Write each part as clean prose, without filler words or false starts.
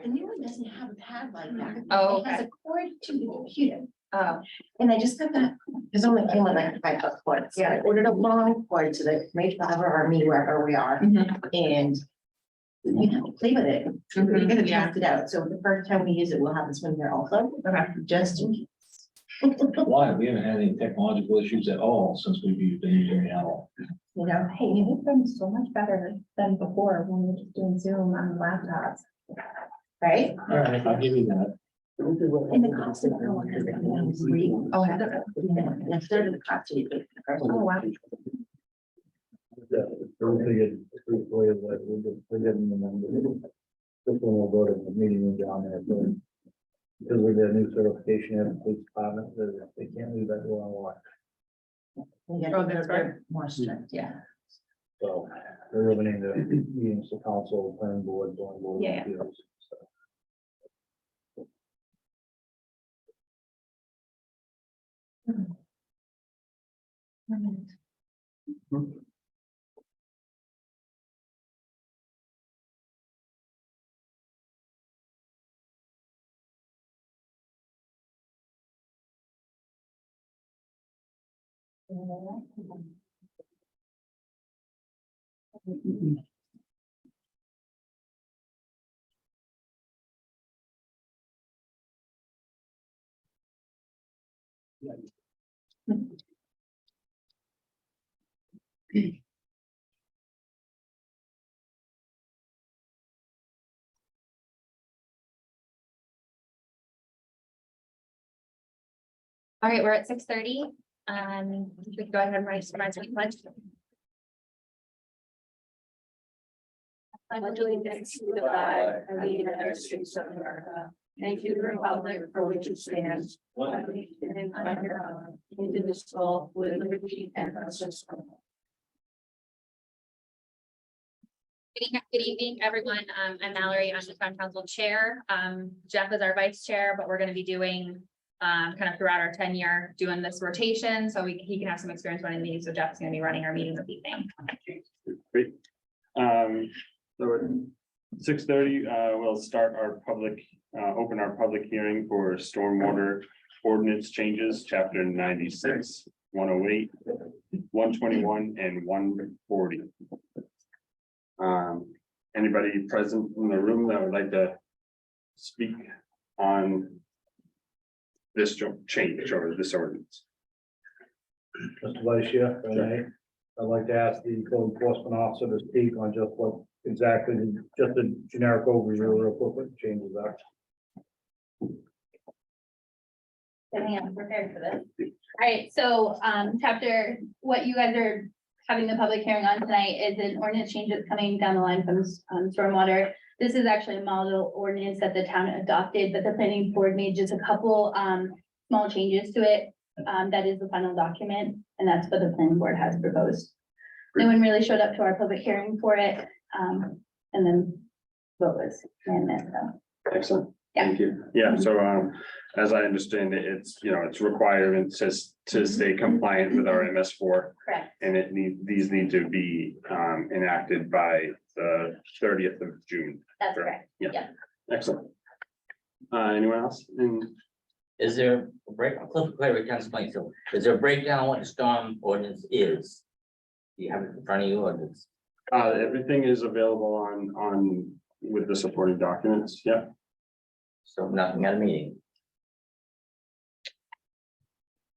The new one doesn't have a pad like that. Oh, It has a cord to the computer. Oh, And I just got that, because only came with like 5 cords. Yeah, I ordered a long cord so that made Barbara or me wherever we are. And you have to play with it. We're gonna Yeah. test it out. So the first time we use it, we'll have this one here also, okay. just in case. Why? We haven't had any technological issues at all since we've been using the owl. You know, Hey, it's been so much better than before when we were just doing Zoom on laptops. right? All right, I'll give you that. And the cost of the one is free. Oh, I don't know. And a third of the cost of it. Oh, wow. This one will go to the meeting room down there, so. Because with their new certification in the police department, they can't leave that door unlocked, Oh, that's right. More strict, yeah. so they're limiting the meetings to council, planning board, zoning board. Yeah. of appeals, so. All right, we're at 6:30. We can go ahead and rise to the pledge. Pledge allegiance to the flag of the United States of America, and to the republic for which it stands, one nation under God, indivisible, with liberty and justice for all. Good evening, everyone. I'm Mallory. I'm the town council chair. Jeff is our vice chair, but we're going to be doing kind of throughout our tenure doing this rotation, so he can have some experience running meetings. So Jeff's going to be running our meeting this evening. Great. So at 6:30, we'll start our open our public hearing for stormwater ordinance changes, chapter 96, 108, 121, and 140. Anybody present in the room that would like to speak on this change or this ordinance? Mr. Vice Chair, if I may, I'd like to ask the code enforcement officer to speak on just what exactly, just a generic overview, real quick, what changes are. I think I'm prepared for this. All right, so chapter, what you guys are having the public hearing on tonight is an ordinance change that's coming down the line from stormwater. This is actually a model ordinance that the town adopted, but the planning board made just a couple small changes to it. That is the final document, and that's what the planning board has proposed. No one really showed up to our public hearing for it, and then vote was unanimous, so. Excellent. Yeah. Thank you. Yeah, so as I understand it, it's, it's requirement to stay compliant with our MS4. Correct. And these need to be enacted by the 30th of June. That's correct. Yeah. Yeah. Excellent. Anyone else? Is there a breakdown, so is there a breakdown on what the storm ordinance is? Do you have it in front of you or does? Everything is available on with the supporting documents. Yeah. So nothing at a meeting?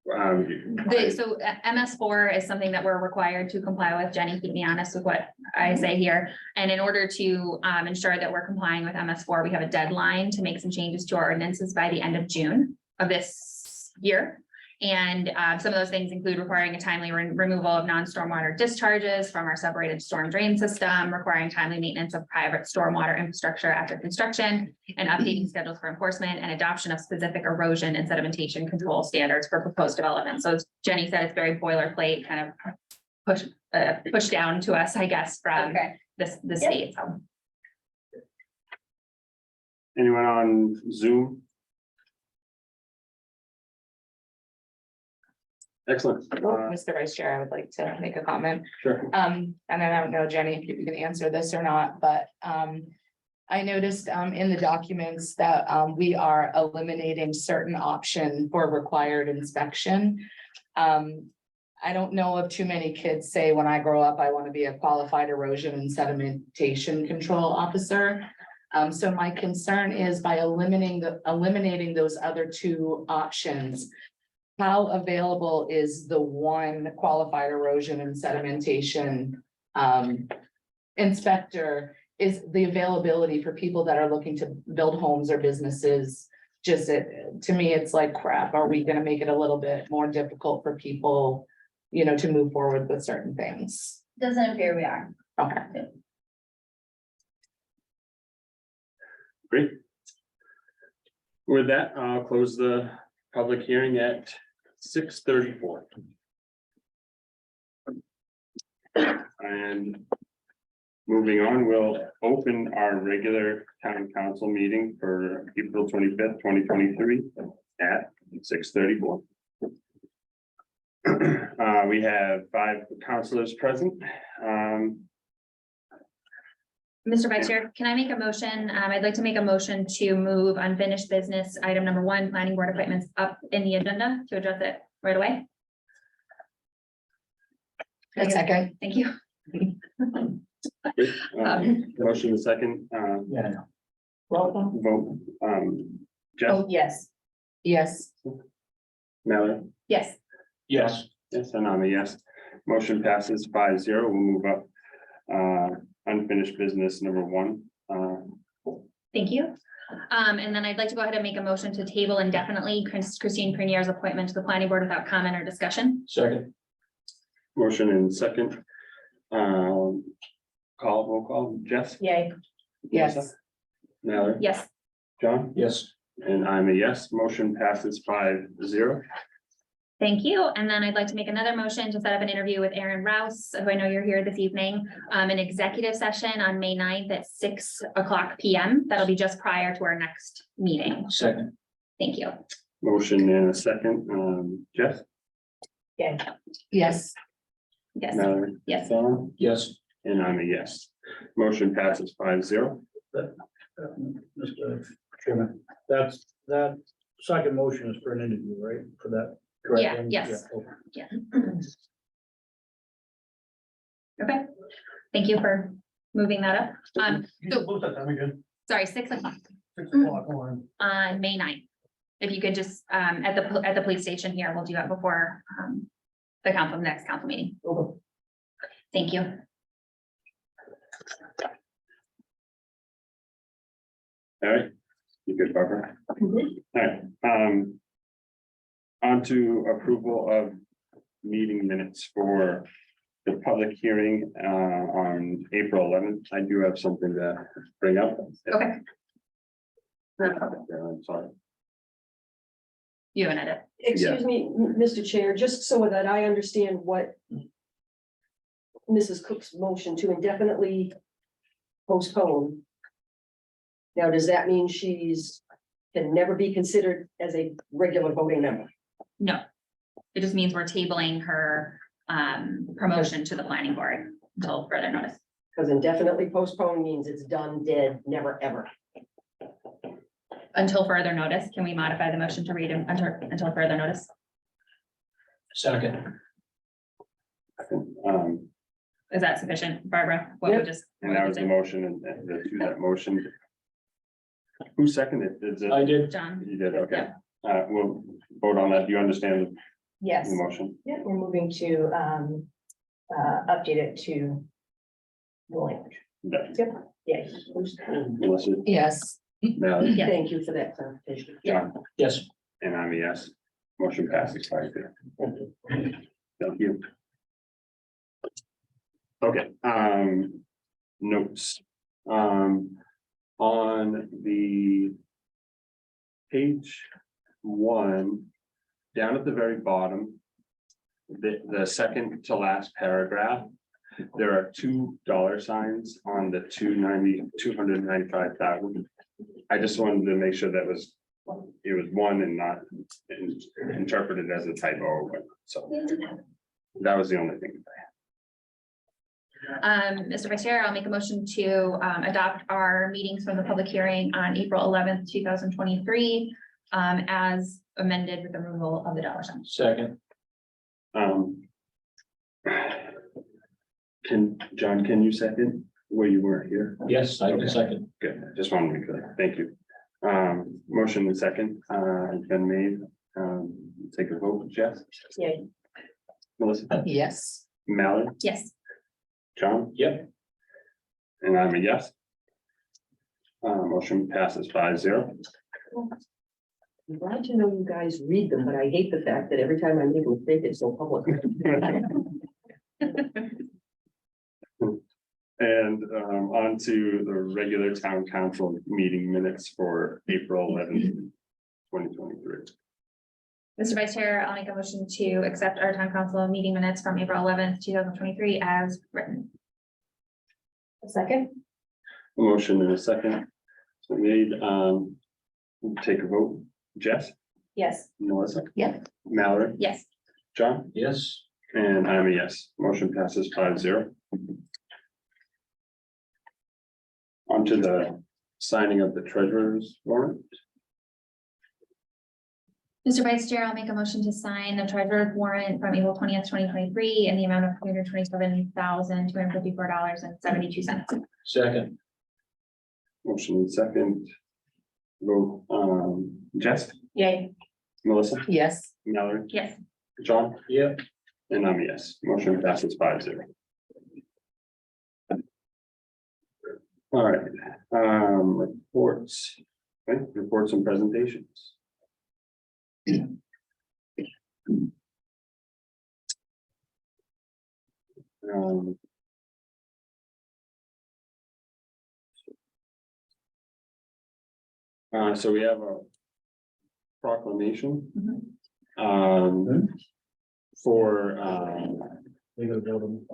So MS4 is something that we're required to comply with. Jenny, keep me honest with what I say here. And in order to ensure that we're complying with MS4, we have a deadline to make some changes to our ordinances by the end of June of this year. And some of those things include requiring a timely removal of non-stormwater discharges from our separated storm drain system, requiring timely maintenance of private stormwater infrastructure after construction, and updating schedules for enforcement and adoption of specific erosion and sedimentation control standards for proposed development. So as Jenny said, it's very boilerplate, kind of push down to us, I guess, from Okay. the state. So. Anyone on Zoom? Excellent. Mr. Vice Chair, I would like to make a comment. Sure. And I don't know, Jenny, if you can answer this or not, but I noticed in the documents that we are eliminating certain option for required inspection. I don't know if too many kids say, when I grow up, I want to be a qualified erosion and sedimentation control officer. So my concern is by eliminating those other two options, how available is the one qualified erosion and sedimentation inspector? Is the availability for people that are looking to build homes or businesses? To me, it's like crap. Are we gonna make it a little bit more difficult for people, to move forward with certain things? Doesn't appear we are. Okay. Great. With that, I'll close the public hearing at 6:34. And moving on, we'll open our regular town council meeting for April 25th, 2023 at 6:34. We have 5 councilors present. Mr. Vice Chair, can I make a motion? I'd like to make a motion to move unfinished business item number 1, planning board appointments up in the agenda to address it right away. A second. Thank you. Motion second, Yeah. vote, Jeff, Yes. Yes. Mallory, Yes, Yes. yes, and I'm a yes. Motion passes 5-0. We'll move up. Unfinished business number 1. thank you. And then I'd like to go ahead and make a motion to table indefinitely Christine Premier's appointment to the planning board without comment or discussion. Second. Motion and second. Roll call, Jess, Yay. Yes. Mallory, Yes, John, Yes. and I'm a yes. Motion passes 5-0. thank you. And then I'd like to make another motion to set up an interview with Aaron Rouse, who I know you're here this evening, an executive session on May 9th at 6:00 PM. That'll be just prior to our next meeting. Second. Thank you. Motion and a second. Jess, Yay. Yes. Yes, Mallory, yes. John, Yes. and I'm a yes. Motion passes 5-0. Mr. Chairman, that second motion is for an interview, right? For that, correct? Yeah, yes. Okay. Okay, thank you for moving that up. So, What's that time again? sorry, 6:00 6:00 on. on May 9th. If you could just, at the police station here, we'll do that before, the next council meeting. Thank you. All right, you good, Barbara? All right, on to approval of meeting minutes for the public hearing on April 11th. I do have something to bring up. Okay. I'm sorry. You have an edit. Excuse me, Mr. Chair, just so that I understand what Mrs. Cook's motion to indefinitely postpone. Now, does that mean can never be considered as a regular voting member? No, it just means we're tabling her promotion to the planning board until further notice. Because indefinitely postpone means it's done, dead, never, ever. Until further notice, can we modify the motion to read until further notice? Second. Is that sufficient, Barbara? What we Yep. just. And that was the motion and to that motion. Who seconded it? Is it? I did. John, You did, okay. We'll vote on that. Do you understand Yes. the motion? Yeah, we're moving to update it to the language. No. Yes. Melissa, Yes. Mallory, Yes. Thank you for that clarification. John, Yes. and I'm a yes. Motion passes 5-0. Thank you. Okay, notes. On the page 1, down at the very bottom, the second to last paragraph, there are $2 on the 295,000. I just wanted to make sure it was one and not interpreted as a typo, so that was the only thing. Mr. Vice Chair, I'll make a motion to adopt our meetings from the public hearing on April 11th, 2023, as amended with the removal of the dollar sign. Second. Can you second where you weren't here? Yes, I can second. Good, just wanted to be clear. Thank you. Motion and second, has been made. Take a vote, Jess, Yay. Melissa, Yes. Mallory, Yes. John, Yep. and I'm a yes. Motion passes 5-0. I'm glad to know you guys read them, but I hate the fact that every time I make a mistake, it's so public. And on to the regular town council meeting minutes for April 11th, 2023. Mr. Vice Chair, I'll make a motion to accept our town council meeting minutes from April 11th, 2023 as written. A second? A motion and a second. So made, we'll take a vote. Jess, Yes. Melissa, Yes. Mallory, Yes. John, Yes. and I'm a yes. Motion passes 5-0. On to the signing of the treasurer's warrant. Mr. Vice Chair, I'll make a motion to sign the treasurer's warrant from April 20th, 2023 in the amount of $327,254.72. Second. Motion and second. Vote, Jess, Yay. Melissa, Yes. Mallory, Yes. John, Yep. and I'm a yes. Motion passes 5-0. All right, reports, okay, reports and presentations. Um, so we have a proclamation. For, They gotta build them.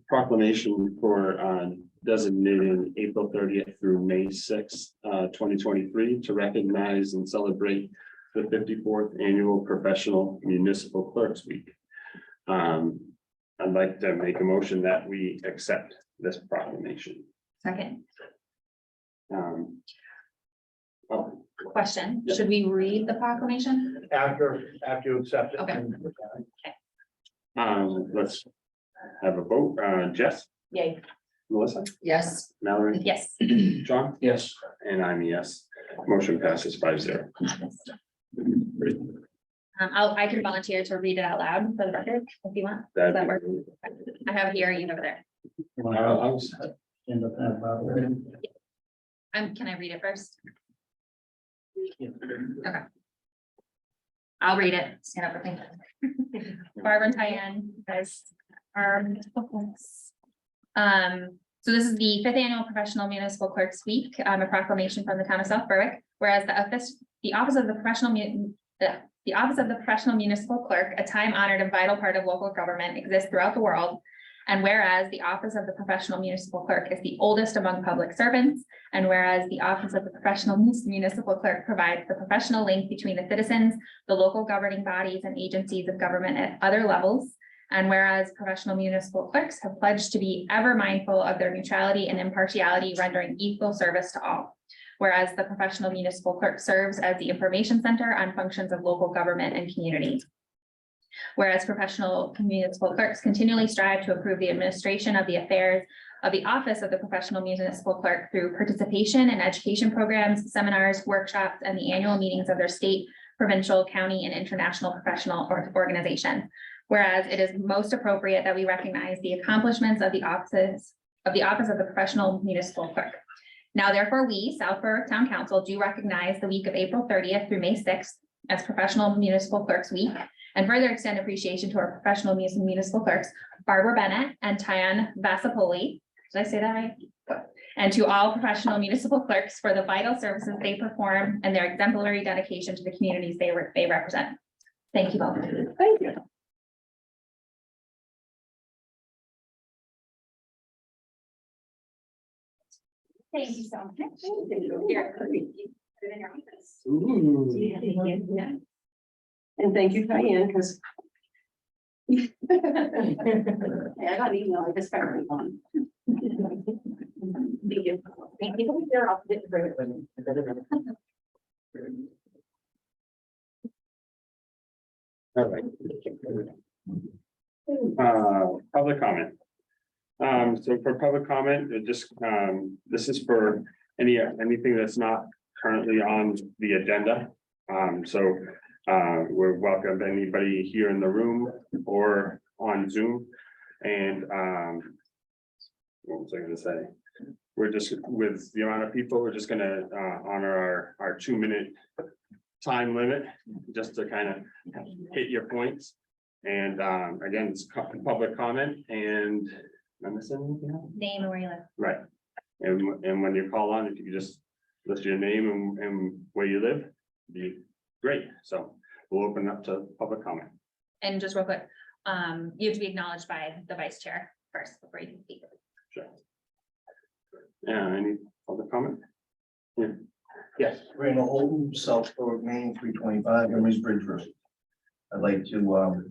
proclamation for designating April 30th through May 6th, 2023 to recognize and celebrate the 54th Annual Professional Municipal Clerks Week. I'd like to make a motion that we accept this proclamation. Second. Oh, Question, should we read the proclamation? After you accept it. Okay. let's have a vote. Jess, Yay. Melissa, Yes. Mallory, Yes. John, Yes. and I'm a yes. Motion passes 5-0. I can volunteer to read it out loud for the record if you want. Does that work? I have it here, you have it there. Can I read it first? Okay. I'll read it. Stand up with me. Barbara and Tyann, guys. So this is the 5th Annual Professional Municipal Clerks Week, a proclamation from the town of South Berwick, whereas the office of the professional municipal clerk, a time-honored and vital part of local government, exists throughout the world. And whereas the office of the professional municipal clerk is the oldest among public servants, and whereas the office of the professional municipal clerk provides the professional link between the citizens, the local governing bodies and agencies of government at other levels, and whereas professional municipal clerks have pledged to be ever mindful of their neutrality and impartiality, rendering equal service to all. Whereas the professional municipal clerk serves as the information center on functions of local government and community. Whereas professional municipal clerks continually strive to improve the administration of the affairs of the office of the professional municipal clerk through participation in education programs, seminars, workshops, and the annual meetings of their state, provincial, county, and international professional organizations. Whereas it is most appropriate that we recognize the accomplishments of the office of the professional municipal clerk. Now, therefore, we, South Berwick Town Council, do recognize the week of April 30th through May 6th as Professional Municipal Clerks Week, and further extend appreciation to our professional municipal clerks, Barbara Bennett and Tyann Vasapoli. Did I say that right? And to all professional municipal clerks for the vital services they perform and their exemplary dedication to the communities they represent. Thank you both. Thank you. Thank you so much. And thank you, Diane, because Hey, I got an email, I just got it on. Thank you. Thank you. They're off, didn't bring it with me. All right. Public comment. So for public comment, this is for anything that's not currently on the agenda. We're welcome to anybody here in the room or on Zoom. And, what was I gonna say? We're just, with the amount of people, we're just gonna, honor our 2-minute time limit, just to kind of hit your points. And, again, it's public comment and, am I missing anything else? Name and where you live. Right. And when you call on, if you could just list your name and where you live, be great. So we'll open up to public comment. And just real quick, you have to be acknowledged by the vice chair first before you can speak. Sure. Yeah, any public comment? Yeah. Yes. Randall Holton, South Shore, Maine, 325, Emery's Bridge Road. I'd like to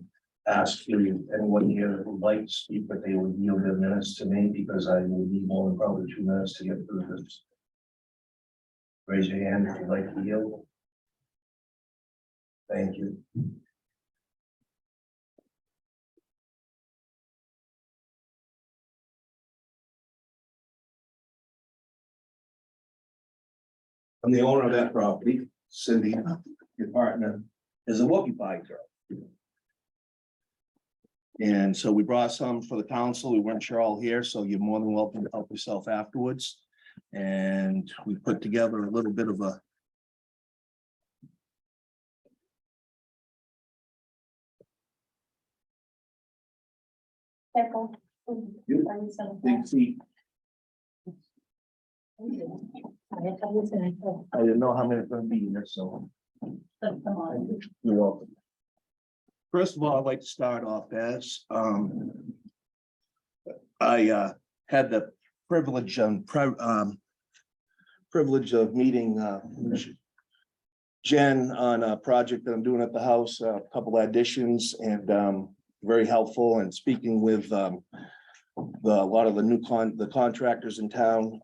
ask you, anyone here that would like to speak, but they would yield their minutes to me because I will need more than probably 2 minutes to get through this. Raise your hand if you'd like to yield. Thank you. I'm the owner of that property. Cindy, your partner, is a Whoopie Pie girl. And so we brought some for the council. We weren't sure all here, so you're more than welcome to help yourself afterwards. And we put together a little bit of a big feat. I didn't know how many are gonna be here, so. You're welcome. First of all, I'd like to start off as, I had the privilege of meeting Jen on a project that I'm doing at the house, a couple additions, and very helpful, and speaking with a lot of the contractors in town,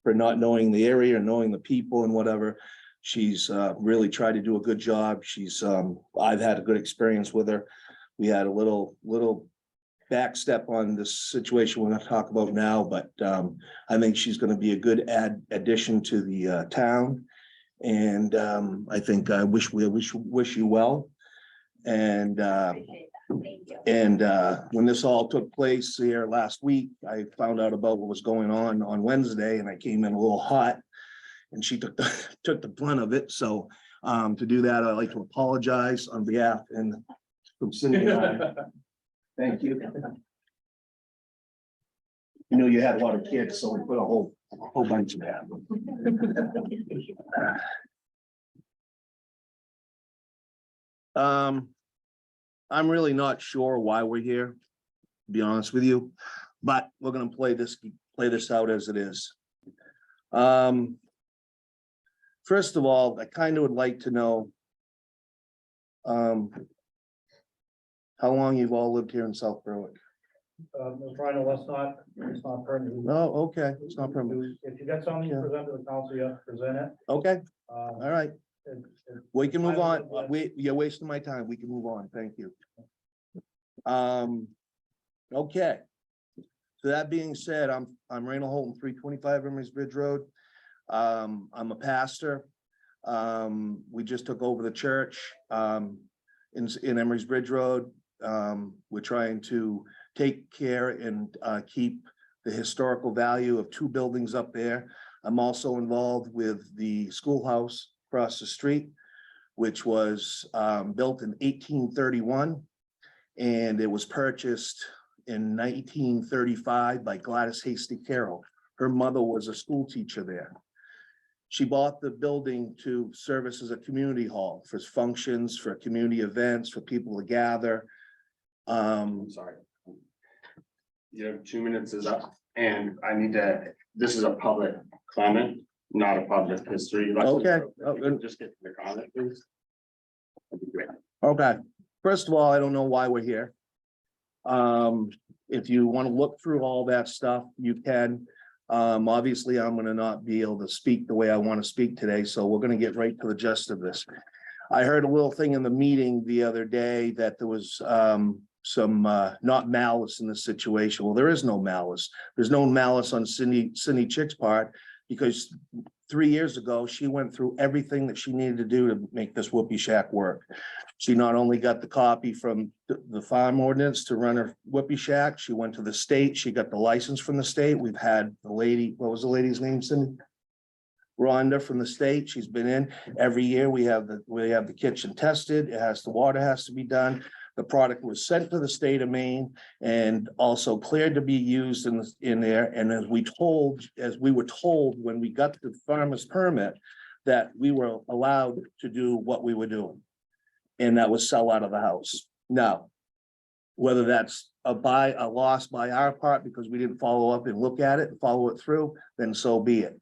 for not knowing the area and knowing the people and whatever. She's really tried to do a good job. She's I've had a good experience with her. We had a little back step on this situation we're gonna talk about now, but I think she's gonna be a good addition to the town. And I think I wish you well. And when this all took place here last week, I found out about what was going on Wednesday, and I came in a little hot. And she took the brunt of it. So to do that, I'd like to apologize on behalf and from Cindy and I. Thank you. You know, you had a lot of kids, so we put a whole bunch of that. I'm really not sure why we're here, to be honest with you, but we're gonna play this out as it is. First of all, I kind of would like to know how long you've all lived here in South Berwick. Ryan, it's not permanent. Oh, okay, it's not permanent. If you got something to present to the council, you have to present it. Okay, all right, we can move on. Yeah. You're wasting my time. We can move on. Thank you. Okay. So that being said, I'm Randall Holton, 325 Emery's Bridge Road. I'm a pastor. We just took over the church in Emery's Bridge Road. We're trying to take care and keep the historical value of 2 buildings up there. I'm also involved with the schoolhouse across the street, which was built in 1831, and it was purchased in 1935 by Gladys Hasty Carroll. Her mother was a school teacher there. She bought the building to service as a community hall for functions, for community events, for people to gather. I'm sorry. Your 2 minutes is up, and this is a public comment, not a public history. Okay. Just get to the comment, please. That'd be great. Okay, First of all, I don't know why we're here. If you want to look through all that stuff, you can. Obviously, I'm gonna not be able to speak the way I want to speak today, so we're gonna get right to the gist of this. I heard a little thing in the meeting the other day that there was some not malice in this situation. Well, there is no malice. There's no malice on Cindy Chick's part, because 3 years ago, she went through everything that she needed to do to make this whoopee shack work. She not only got the copy from the farm ordinance to run her whoopee shack, she went to the state, she got the license from the state. We've had the lady, what was the lady's name, Cindy? Rhonda from the state, she's been in. Every year we have the kitchen tested, the water has to be done. The product was sent to the state of Maine and also cleared to be used in there. And as we were told when we got the farmer's permit, that we were allowed to do what we were doing. And that was sell out of the house. Now, whether that's a loss by our part because we didn't follow up and look at it and follow it through, then so be it.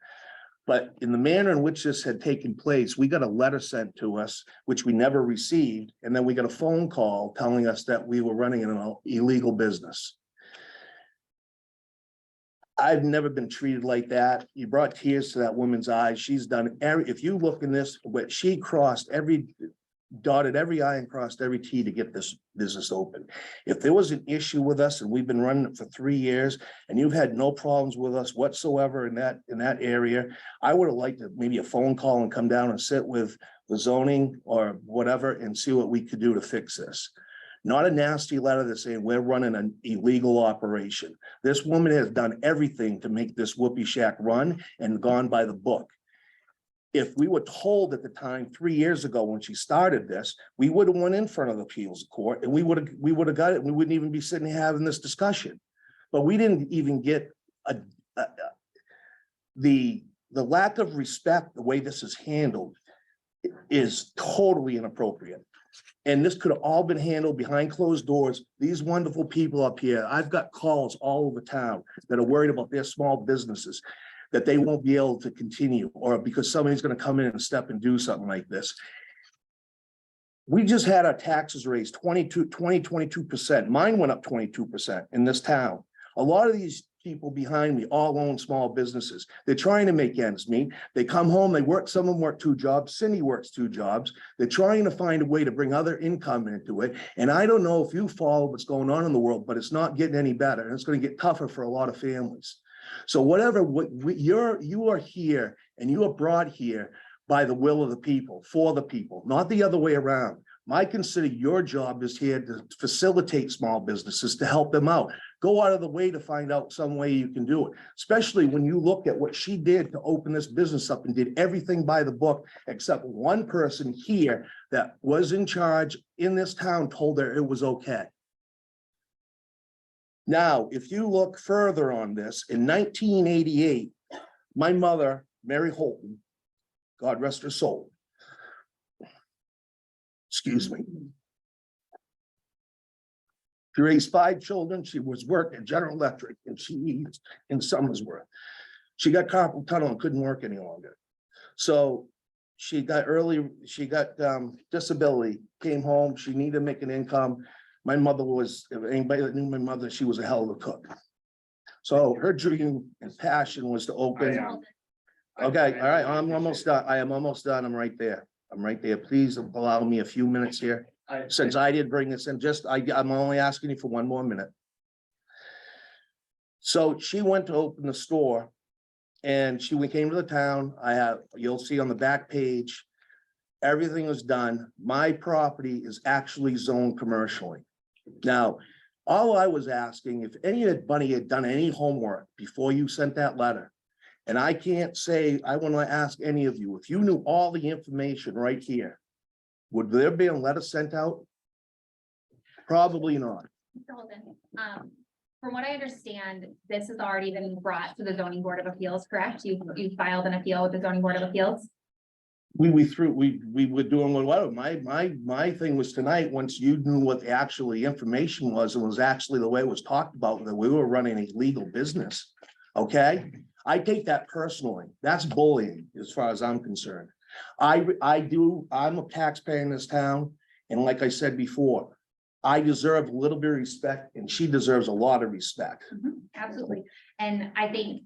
But in the manner in which this had taken place, we got a letter sent to us, which we never received, and then we got a phone call telling us that we were running an illegal business. I've never been treated like that. You brought tears to that woman's eyes. She's done if you look in this, what she dotted every I and crossed every T to get this business open. If there was an issue with us and we've been running it for 3 years and you've had no problems with us whatsoever in that area, I would have liked maybe a phone call and come down and sit with the zoning or whatever and see what we could do to fix this. Not a nasty letter that's saying we're running an illegal operation. This woman has done everything to make this whoopee shack run and gone by the book. If we were told at the time 3 years ago when she started this, we would have went in front of the appeals court and we would have got it. We wouldn't even be sitting here having this discussion. But we didn't even get the lack of respect, the way this is handled is totally inappropriate. And this could have all been handled behind closed doors. These wonderful people up here, I've got calls all over town that are worried about their small businesses, that they won't be able to continue, or because somebody's going to come in and step and do something like this. We just had our taxes raised 22%. Mine went up 22% in this town. A lot of these people behind me all own small businesses. They're trying to make ends meet. They come home, they work, some of them work 2 jobs. Cindy works 2 jobs. They're trying to find a way to bring other income into it. And I don't know if you follow what's going on in the world, but it's not getting any better. And it's going to get tougher for a lot of families. So you are here and you are brought here by the will of the people, for the people, not the other way around. I consider your job is here to facilitate small businesses, to help them out. Go out of the way to find out some way you can do it, especially when you look at what she did to open this business up and did everything by the book, except one person here that was in charge in this town told her it was okay. Now, if you look further on this, in 1988, my mother, Mary Holton, God rest her soul, excuse me. She raised 5 children. She was working at General Electric and she in Somersworth. She got carpal tunnel and couldn't work any longer. So she got disability, came home. She needed to make an income. My mother was, if anybody that knew my mother, she was a hell of a cook. So her dream and passion was to open. Okay, all right, I'm almost done. I am almost done. I'm right there. Please allow me a few minutes here. Since I did bring this in, I'm only asking you for 1 more minute. So she went to open the store and we came to the town. You'll see on the back page, everything was done. My property is actually zoned commercially. Now, all I was asking, if anybody had done any homework before you sent that letter, and I can't say, I want to ask any of you, if you knew all the information right here, would there be a letter sent out? Probably not. From what I understand, this has already been brought to the zoning board of appeals, correct? You filed an appeal with the zoning board of appeals? We were doing whatever. My thing was tonight, once you knew what the actual information was, and was actually the way it was talked about, that we were running a legal business. Okay, I take that personally. That's bullying as far as I'm concerned. I'm a taxpayer in this town, And like I said before, I deserve a little bit of respect and she deserves a lot of respect. Absolutely. And I think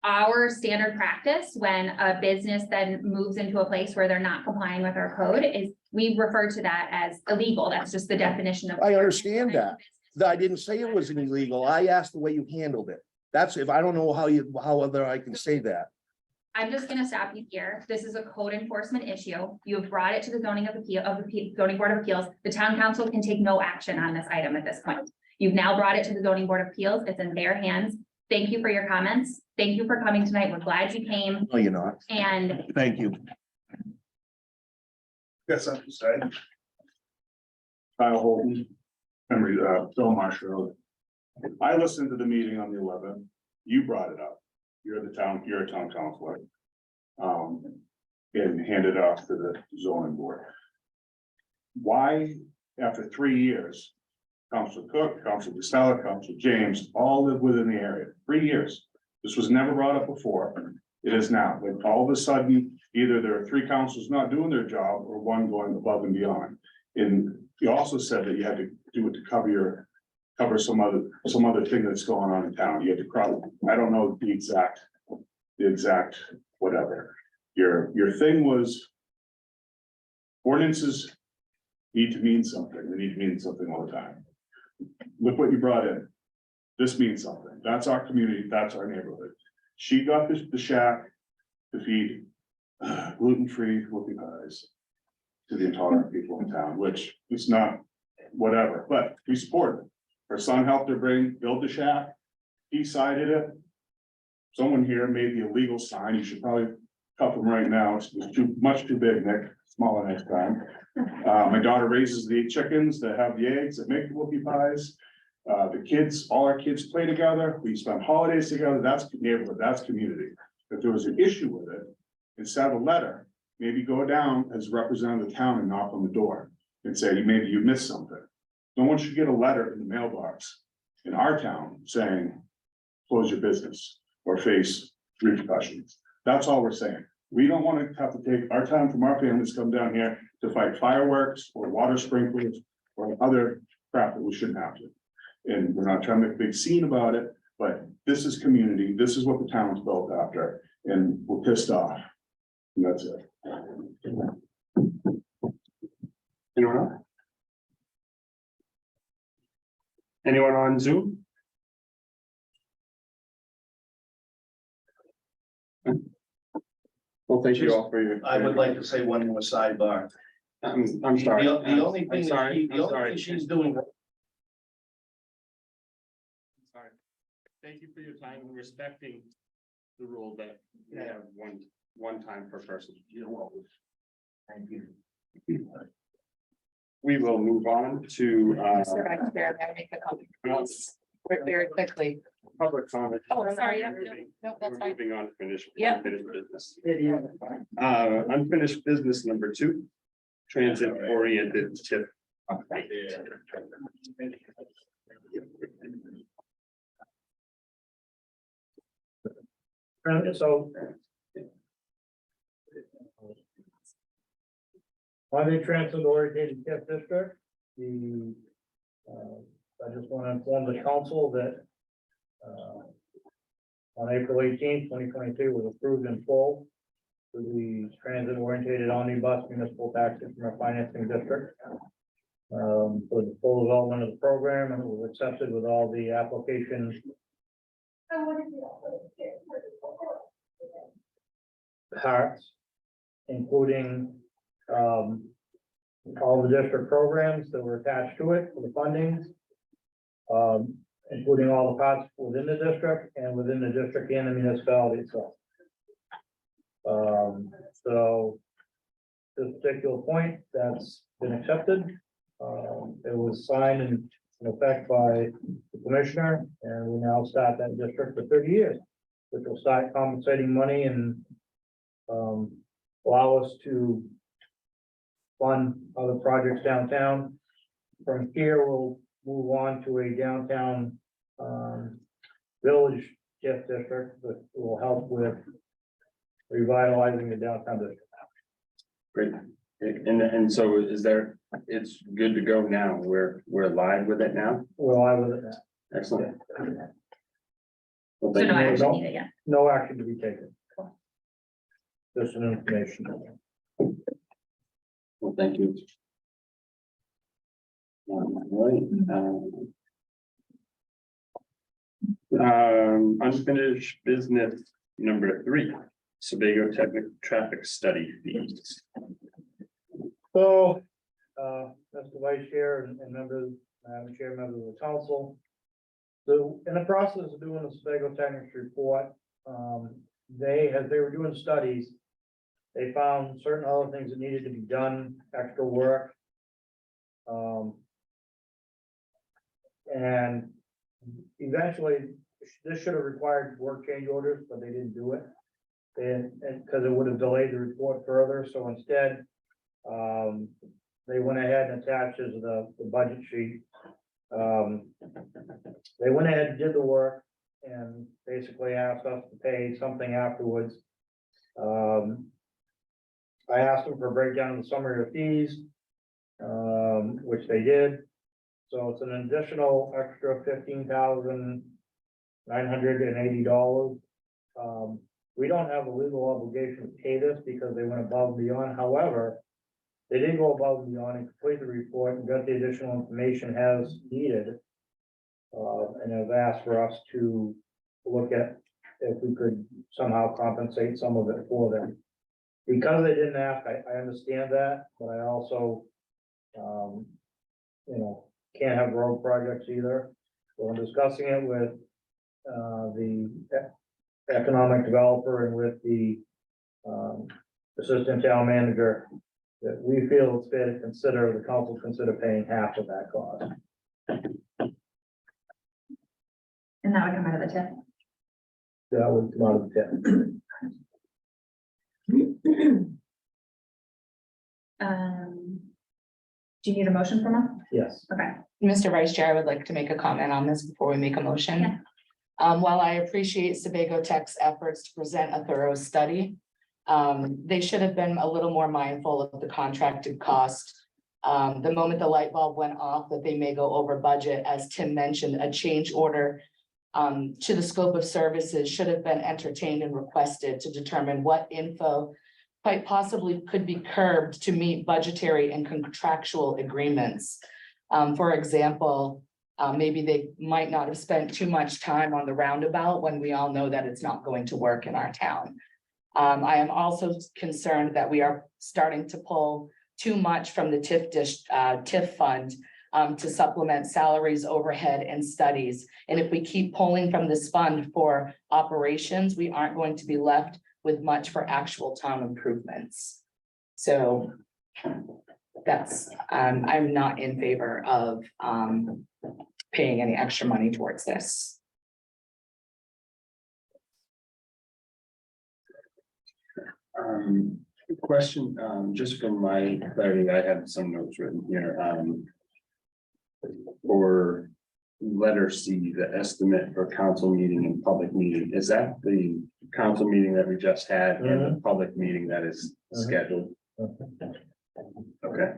our standard practice when a business then moves into a place where they're not complying with our code is we refer to that as illegal. That's just the definition of. I understand that. I didn't say it was illegal. I asked the way you handled it. That's if I don't know how other I can say that. I'm just gonna stop you here. This is a code enforcement issue. You have brought it to the zoning zoning board of appeals. The town council can take no action on this item at this point. You've now brought it to the zoning board of appeals. It's in their hands. Thank you for your comments. Thank you for coming tonight. We're glad you came No, you're not. and Thank you. Got something to say? Kyle Holton, Henry, Phil Marshall. I listened to the meeting on the 11th. You brought it up. You're a town councilor. And handed it off to the zoning board. Why, after 3 years, Council Cook, Council DeStella, Council James, all live within the area, 3 years. This was never brought up before. It is now, like all of a sudden, either there are 3 councils not doing their job or one going above and beyond. And you also said that you had to do it to cover some other thing that's going on in town. You had to crowd, I don't know the exact whatever. Your thing was ordinances need to mean something. They need to mean something all the time. Look what you brought in. This means something. That's our community. That's our neighborhood. She got the shack to feed gluten-free whoopie pies to the intolerant people in town, which is not whatever, but we support it. Her son helped her build the shack. He sided it. Someone here made the illegal sign. You should probably cut them right now. It's much too big, Nick. Smaller next time. My daughter raises the chickens that have the eggs that make the whoopie pies. The kids, all our kids play together. We spend holidays together. That's neighborhood, that's community. If there was an issue with it, instead of a letter, maybe go down as a representative of the town and knock on the door and say, maybe you missed something. No one should get a letter in the mailbox in our town saying, close your business or face repercussions. That's all we're saying. We don't want to have to take our time from our families come down here to fight fireworks or water sprinklers or other crap that we shouldn't have to. And we're not trying to make a big scene about it, but this is community. This is what the town's built after, and we're pissed off. And that's it. Anyone else? Anyone on Zoom? Well, thank you all for your. I would like to say one more sidebar. I'm sorry. The only I'm thing, sorry. the only thing she's doing. Sorry. Thank you for your time and respecting the rule that we have one time per person. You're welcome. Thank you. We will move on to Mr. Vice Chair, may I make a comment? Very quickly. public comment. Oh, I'm sorry, yeah, Moving- no, that's We're fine. moving on to Yep. unfinished business. Yeah. Unfinished business number 2, transit oriented tip. So. On the transit oriented TIF district, I just want to inform the council that. On April 18th, 2022 was approved in full. For the transit oriented omnibus municipal tax increment financing district. For the full development of the program, and it was accepted with all the applications. Parts, including, all the district programs that were attached to it for the funding. Including all the parts within the district and within the district and the municipality itself. So this particular point, that's been accepted. It was signed in effect by the commissioner, and we now start that district for 30 years, which will start compensating money and allow us to fund other projects downtown. From here, we'll move on to a downtown village TIF district that will help with revitalizing the downtown district. Great, And so is there, it's good to go now, we're live with it now, Well, I was, excellent. Well, So thank no you. action needed, yeah. no action to be taken. Just an information. Well, thank you. All right. Unfinished business number 3, Sebago Technical Traffic Study fees. So, Mr. Vice Chair and members, Madam Chair, members of the council. So in the process of doing the Sebago Technics report, as they were doing studies, they found certain other things that needed to be done, extra work. And eventually, this should have required work change orders, but they didn't do it. And because it would have delayed the report further, so instead, they went ahead and attached as the budget sheet. They went ahead and did the work and basically asked us to pay something afterwards. I asked them for a breakdown of the summary of fees, which they did. So it's an additional extra $15,980. We don't have a legal obligation to pay this because they went above and beyond. However, they did go above and beyond and complete the report and got the additional information as needed. And have asked for us to look at if we could somehow compensate some of it for them. Because they didn't ask, I understand that, but I also, can't have road projects either. So I'm discussing it with, the economic developer and with the, assistant town manager, that we feel it's fair to consider, the council consider paying half of that cost. And that would come out of the tip. That would come out of the tip. Do you need a motion from us? Yes. Okay. Mr. Vice Chair, I would like to make a comment on this before we make a motion. Yeah. While I appreciate Sebago Tech's efforts to present a thorough study, they should have been a little more mindful of the contracted cost. The moment the light bulb went off that they may go over budget, as Tim mentioned, a change order to the scope of services should have been entertained and requested to determine what info quite possibly could be curbed to meet budgetary and contractual agreements. For example, maybe they might not have spent too much time on the roundabout when we all know that it's not going to work in our town. I am also concerned that we are starting to pull too much from the TIF fund to supplement salaries, overhead, and studies. And if we keep pulling from this fund for operations, we aren't going to be left with much for actual town improvements. So that's, I'm not in favor of paying any extra money towards this. Question, just for my clarity, I have some notes written here. For letter C, the estimate for council meeting and public meeting, is that the council meeting that we just had and the public meeting that is scheduled? Okay.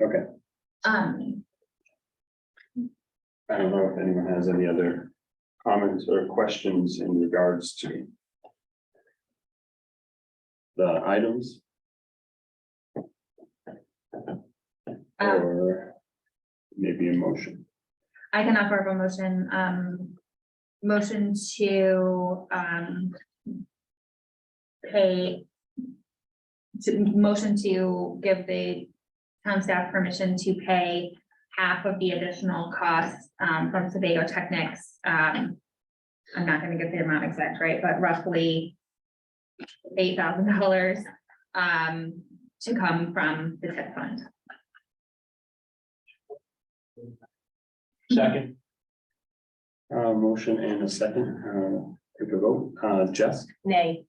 Okay, I don't know if anyone has any other comments or questions in regards to the items. Or maybe a motion. I can offer up a motion, motion to, motion to give the town staff permission to pay half of the additional costs, from Sebago Technics. I'm not gonna get the amount exact, right, but roughly $8,000, to come from the TIF fund. Second. Motion and a second, take a vote, Jess, Nay.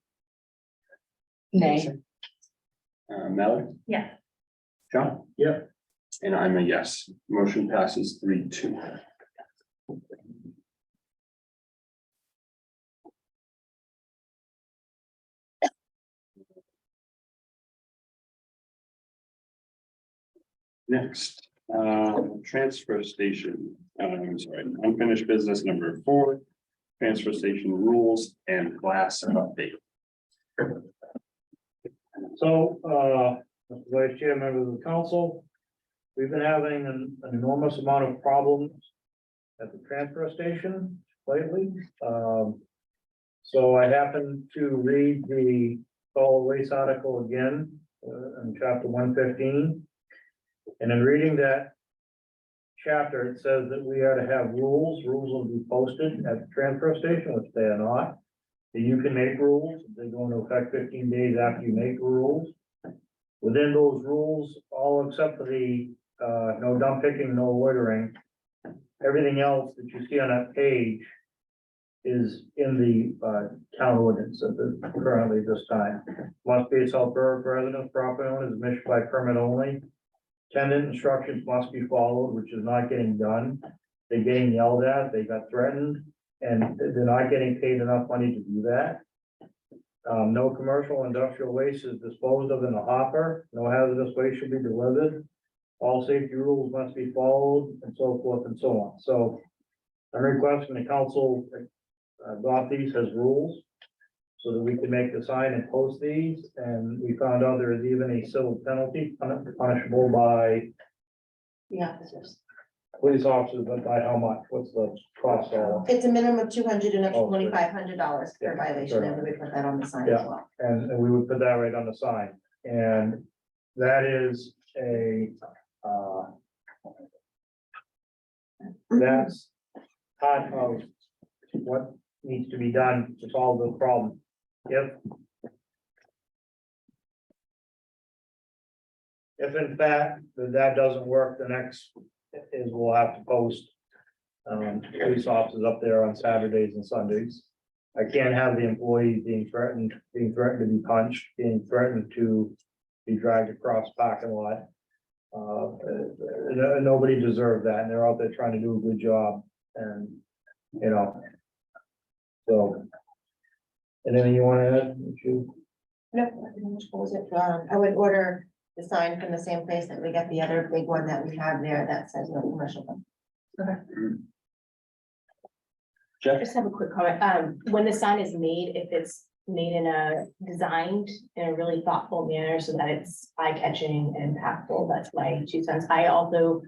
Nay. Mallory, Yeah. John? Yep. And I'm a yes, motion passes 3-2. Next, transfer station, I'm sorry, unfinished business number 4. Transfer station rules and class update. So, Mr. Vice Chair, members of the council, we've been having an enormous amount of problems at the transfer station lately. So I happened to read the solid waste article again, in chapter 115. And in reading that chapter, it says that we are to have rules will be posted at the transfer station, which they are not. That you can make rules, they go into effect 15 days after you make rules. Within those rules, all except for the, no dump picking, no loitering. Everything else that you see on that page is in the, town ordinance at the, currently this time. Must be a South Berwick residents, property owners, admission by permit only. Tenant instructions must be followed, which is not getting done. They're getting yelled at, they got threatened, and they're not getting paid enough money to do that. No commercial industrial waste is disposed of in a hopper, no hazardous waste should be delivered. All safety rules must be followed, and so forth and so on. So I'm requesting the council adopt these as rules so that we can make the sign and post these, and we found out there is even a civil penalty punishable by The officers. police officers, but by how much? What's the cost of? It's a minimum of 200 and up to Oh, sure. $2,500 Yeah, per violation, sure. and we put that on the sign as Yeah. well. And we would put that right on the sign, and that is a, that's part of what needs to be done to solve the problem. If in fact that doesn't work, the next is we'll have to post police officers up there on Saturdays and Sundays. I can't have the employees being threatened to be punched, being threatened to be dragged across parking lot. Nobody deserved that, and they're out there trying to do a good job, and, you know. So. Anything you want to add? No, I can just close it. I would order the sign from the same place that we get the other big one that we have there that says no commercial. Jeff? I just have a quick comment. When the sign is made, if it's made designed in a really thoughtful manner so that it's eye-catching and impactful, that's my 2 cents. I also,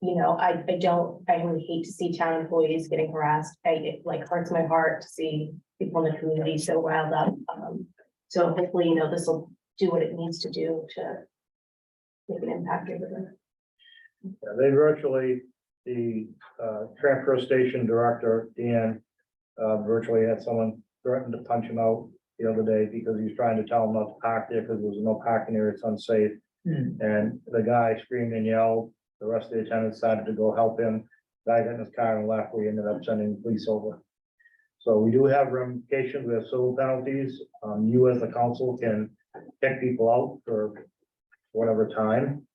I really hate to see town employees getting harassed. It like hurts my heart to see people in the community so riled up. So hopefully, this will do what it needs to do to make an impact over there. Yeah, they virtually, the transfer station director, Dan, virtually had someone threatened to punch him out the other day because he was trying to tell him not to park there because there was no parking there, it's unsafe. And the guy screamed and yelled, the rest of the attendants decided to go help him. Guy got in his car and left, we ended up sending the police over. So we do have ramifications, we have civil penalties, you as the council can kick people out for whatever time.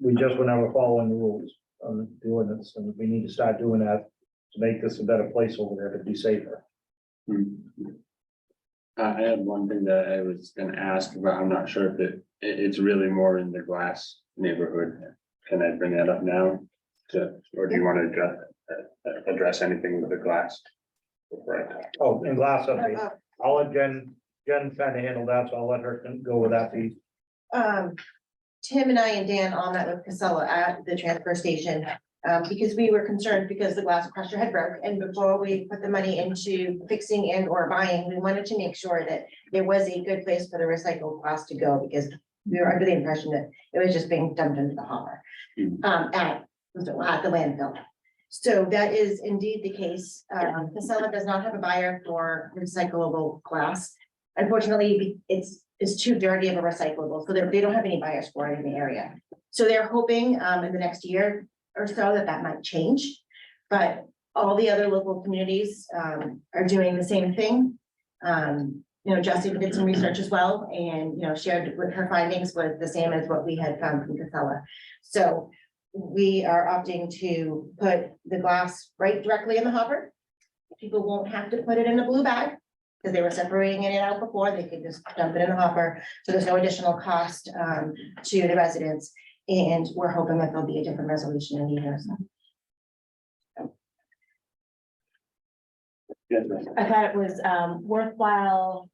We just were never following the rules on the ordinance, and we need to start doing that to make this a better place over there, to be safer. I had one thing that I was gonna ask, but I'm not sure if it's really more in the Glass neighborhood. Can I bring that up now? Or do you want to address anything with the Glass? Right. Oh, and glass update, I'll let Jen kind of handle that, so I'll let her go with that piece. Tim and I and Dan all met with Casella at the transfer station. Because we were concerned because the glass crusher had broke, and before we put the money into fixing and or buying, we wanted to make sure that there was a good place for the recycled glass to go, because we were under the impression that it was just being dumped into the hopper at the landfill. So that is indeed the case. Casella does not have a buyer for recyclable glass. Unfortunately, it's too dirty of a recyclable, so they don't have any buyers for it in the area. So they're hoping in the next year or so that might change, but all the other local communities are doing the same thing. Jessie did some research as well, and shared with her findings was the same as what we had found from Casella. So we are opting to put the glass right directly in the hopper. People won't have to put it in a blue bag because they were separating it out before. They could just dump it in the hopper, so there's no additional cost to the residents. And we're hoping that there'll be a different resolution in the year. So. Yes, I thought it was worthwhile.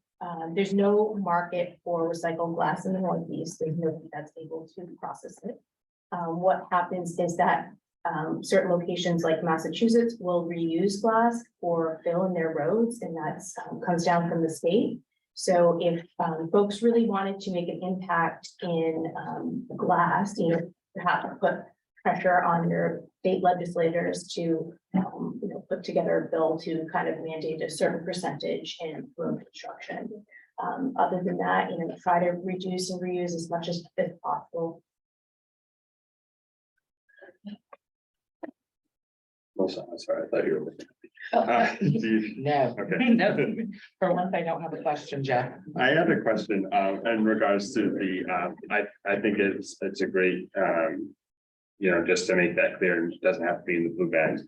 There's no market for recycled glass in the Northeast. There's nobody that's able to process it. What happens is that certain locations like Massachusetts will reuse glass for fill in their roads, and that's comes down from the state. So if folks really wanted to make an impact in glass, you know, you have to put pressure on your state legislators to, you know, put together a bill to kind of mandate a certain percentage in road construction. Other than that, you know, try to reduce and reuse as much as possible. Melissa, I'm sorry, I thought you were. Do you- No, Okay. no, for once, I don't have a question, Jeff. I had a question, in regards to the, I think it's a great, you know, just to make that clear, it doesn't have to be in the blue bags.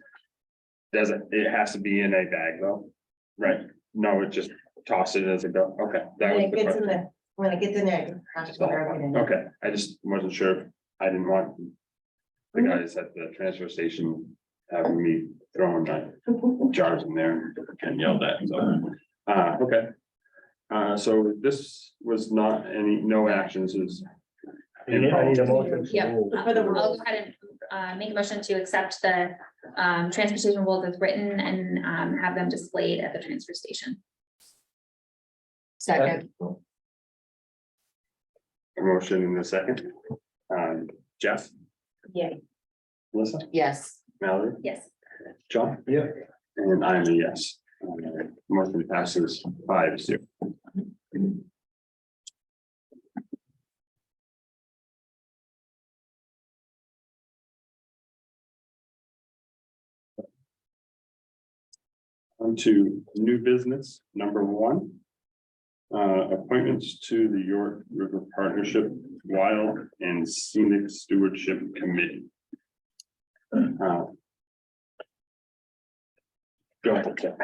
It has to be in a bag though, right? No, it just toss it as it go, okay. That was When it the gets question. in the, when it gets in there, crash it in. Okay, I just wasn't sure, I didn't want the guys at the transfer station having me throwing my jars in there and yelled at, so, okay. So this was not no actions is. I need a motion. to Yeah. move. For the I'll go ahead and make a motion to accept the transportation rules as written and have them displayed at the transfer station. Second, A motion in a second. Jeff, Yay. Melissa, yes. Mallory, Yes. John? Yeah. And I'm a yes. Motion passes 5-0. On to new business, number 1. Appointments to the York River Partnership Wild and Scenic Stewardship Committee. Go ahead, Jeff.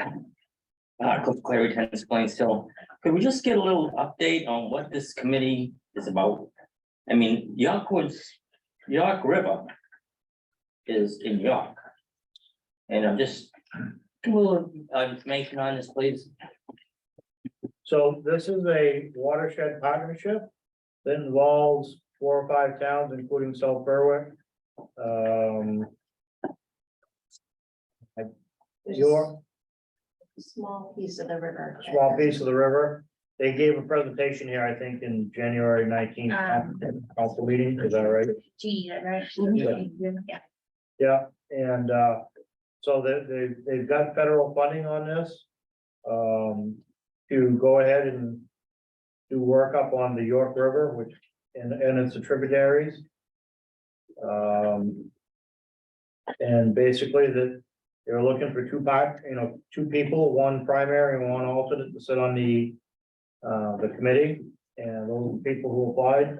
Cliff Clary, 10 Plains Hill. Could we just get a little update on what this committee is about? I mean, York River is in York. And I'm just, a little information on this, please. So this is a watershed partnership that involves 4 or 5 towns, including South Berwick. York, Small piece of the river. small piece of the river. They gave a presentation here, I think, in January 19th, council meeting, is that right? Gee, right? Yeah. Yeah, and so they've got federal funding on this. To go ahead and do work up on the York River, which and its tributaries. And basically that they're looking for 2 people, 1 primary and 1 alternate to sit on the committee, and those people who applied.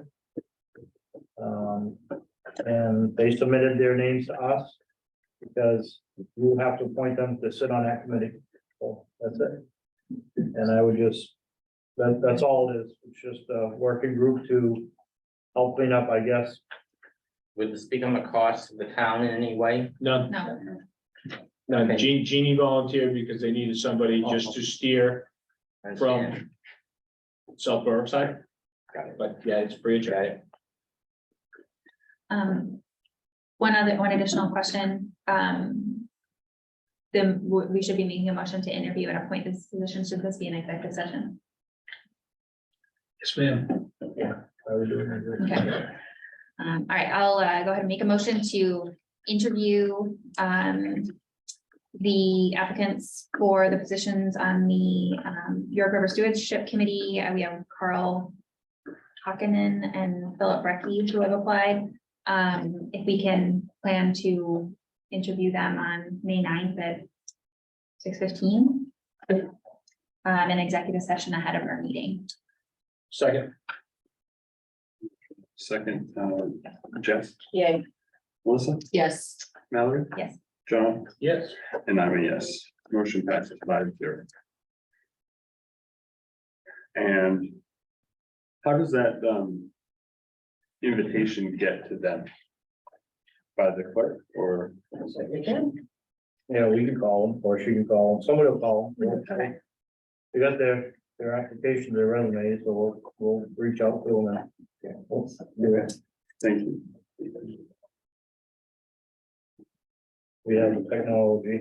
And they submitted their names to us because you have to appoint them to sit on that committee. So that's it. And I would just, that's all it is. It's just a working group to help clean up, I guess. Would this become a cost to the town in any way? No, No. no, Jeannie volunteered because they needed somebody just to steer Understand. from South Berwick side, Got it. but yeah, it's free of charge. One additional question, then we should be making a motion to interview and appoint this position. Should this be an executive session? Yes, ma'am. I would do it. Okay. All right, I'll go ahead and make a motion to interview the applicants for the positions on the York River Stewardship Committee. We have Carl Hockinen and Philip Brecky who have applied. If we can plan to interview them on May 9th at 6:15. An executive session ahead of our meeting. Second, Second, Jeff, Yay. Melissa, Yes. Mallory. Yes. John, yes. and I'm a yes. Motion passes 5-0. And how does that, invitation get to them? By the clerk or? Yeah, we can call them, or she can call them, somebody will call them. Okay. They got their application, their resume, so we'll reach out to them. We'll do it. Thank you. We have the technology.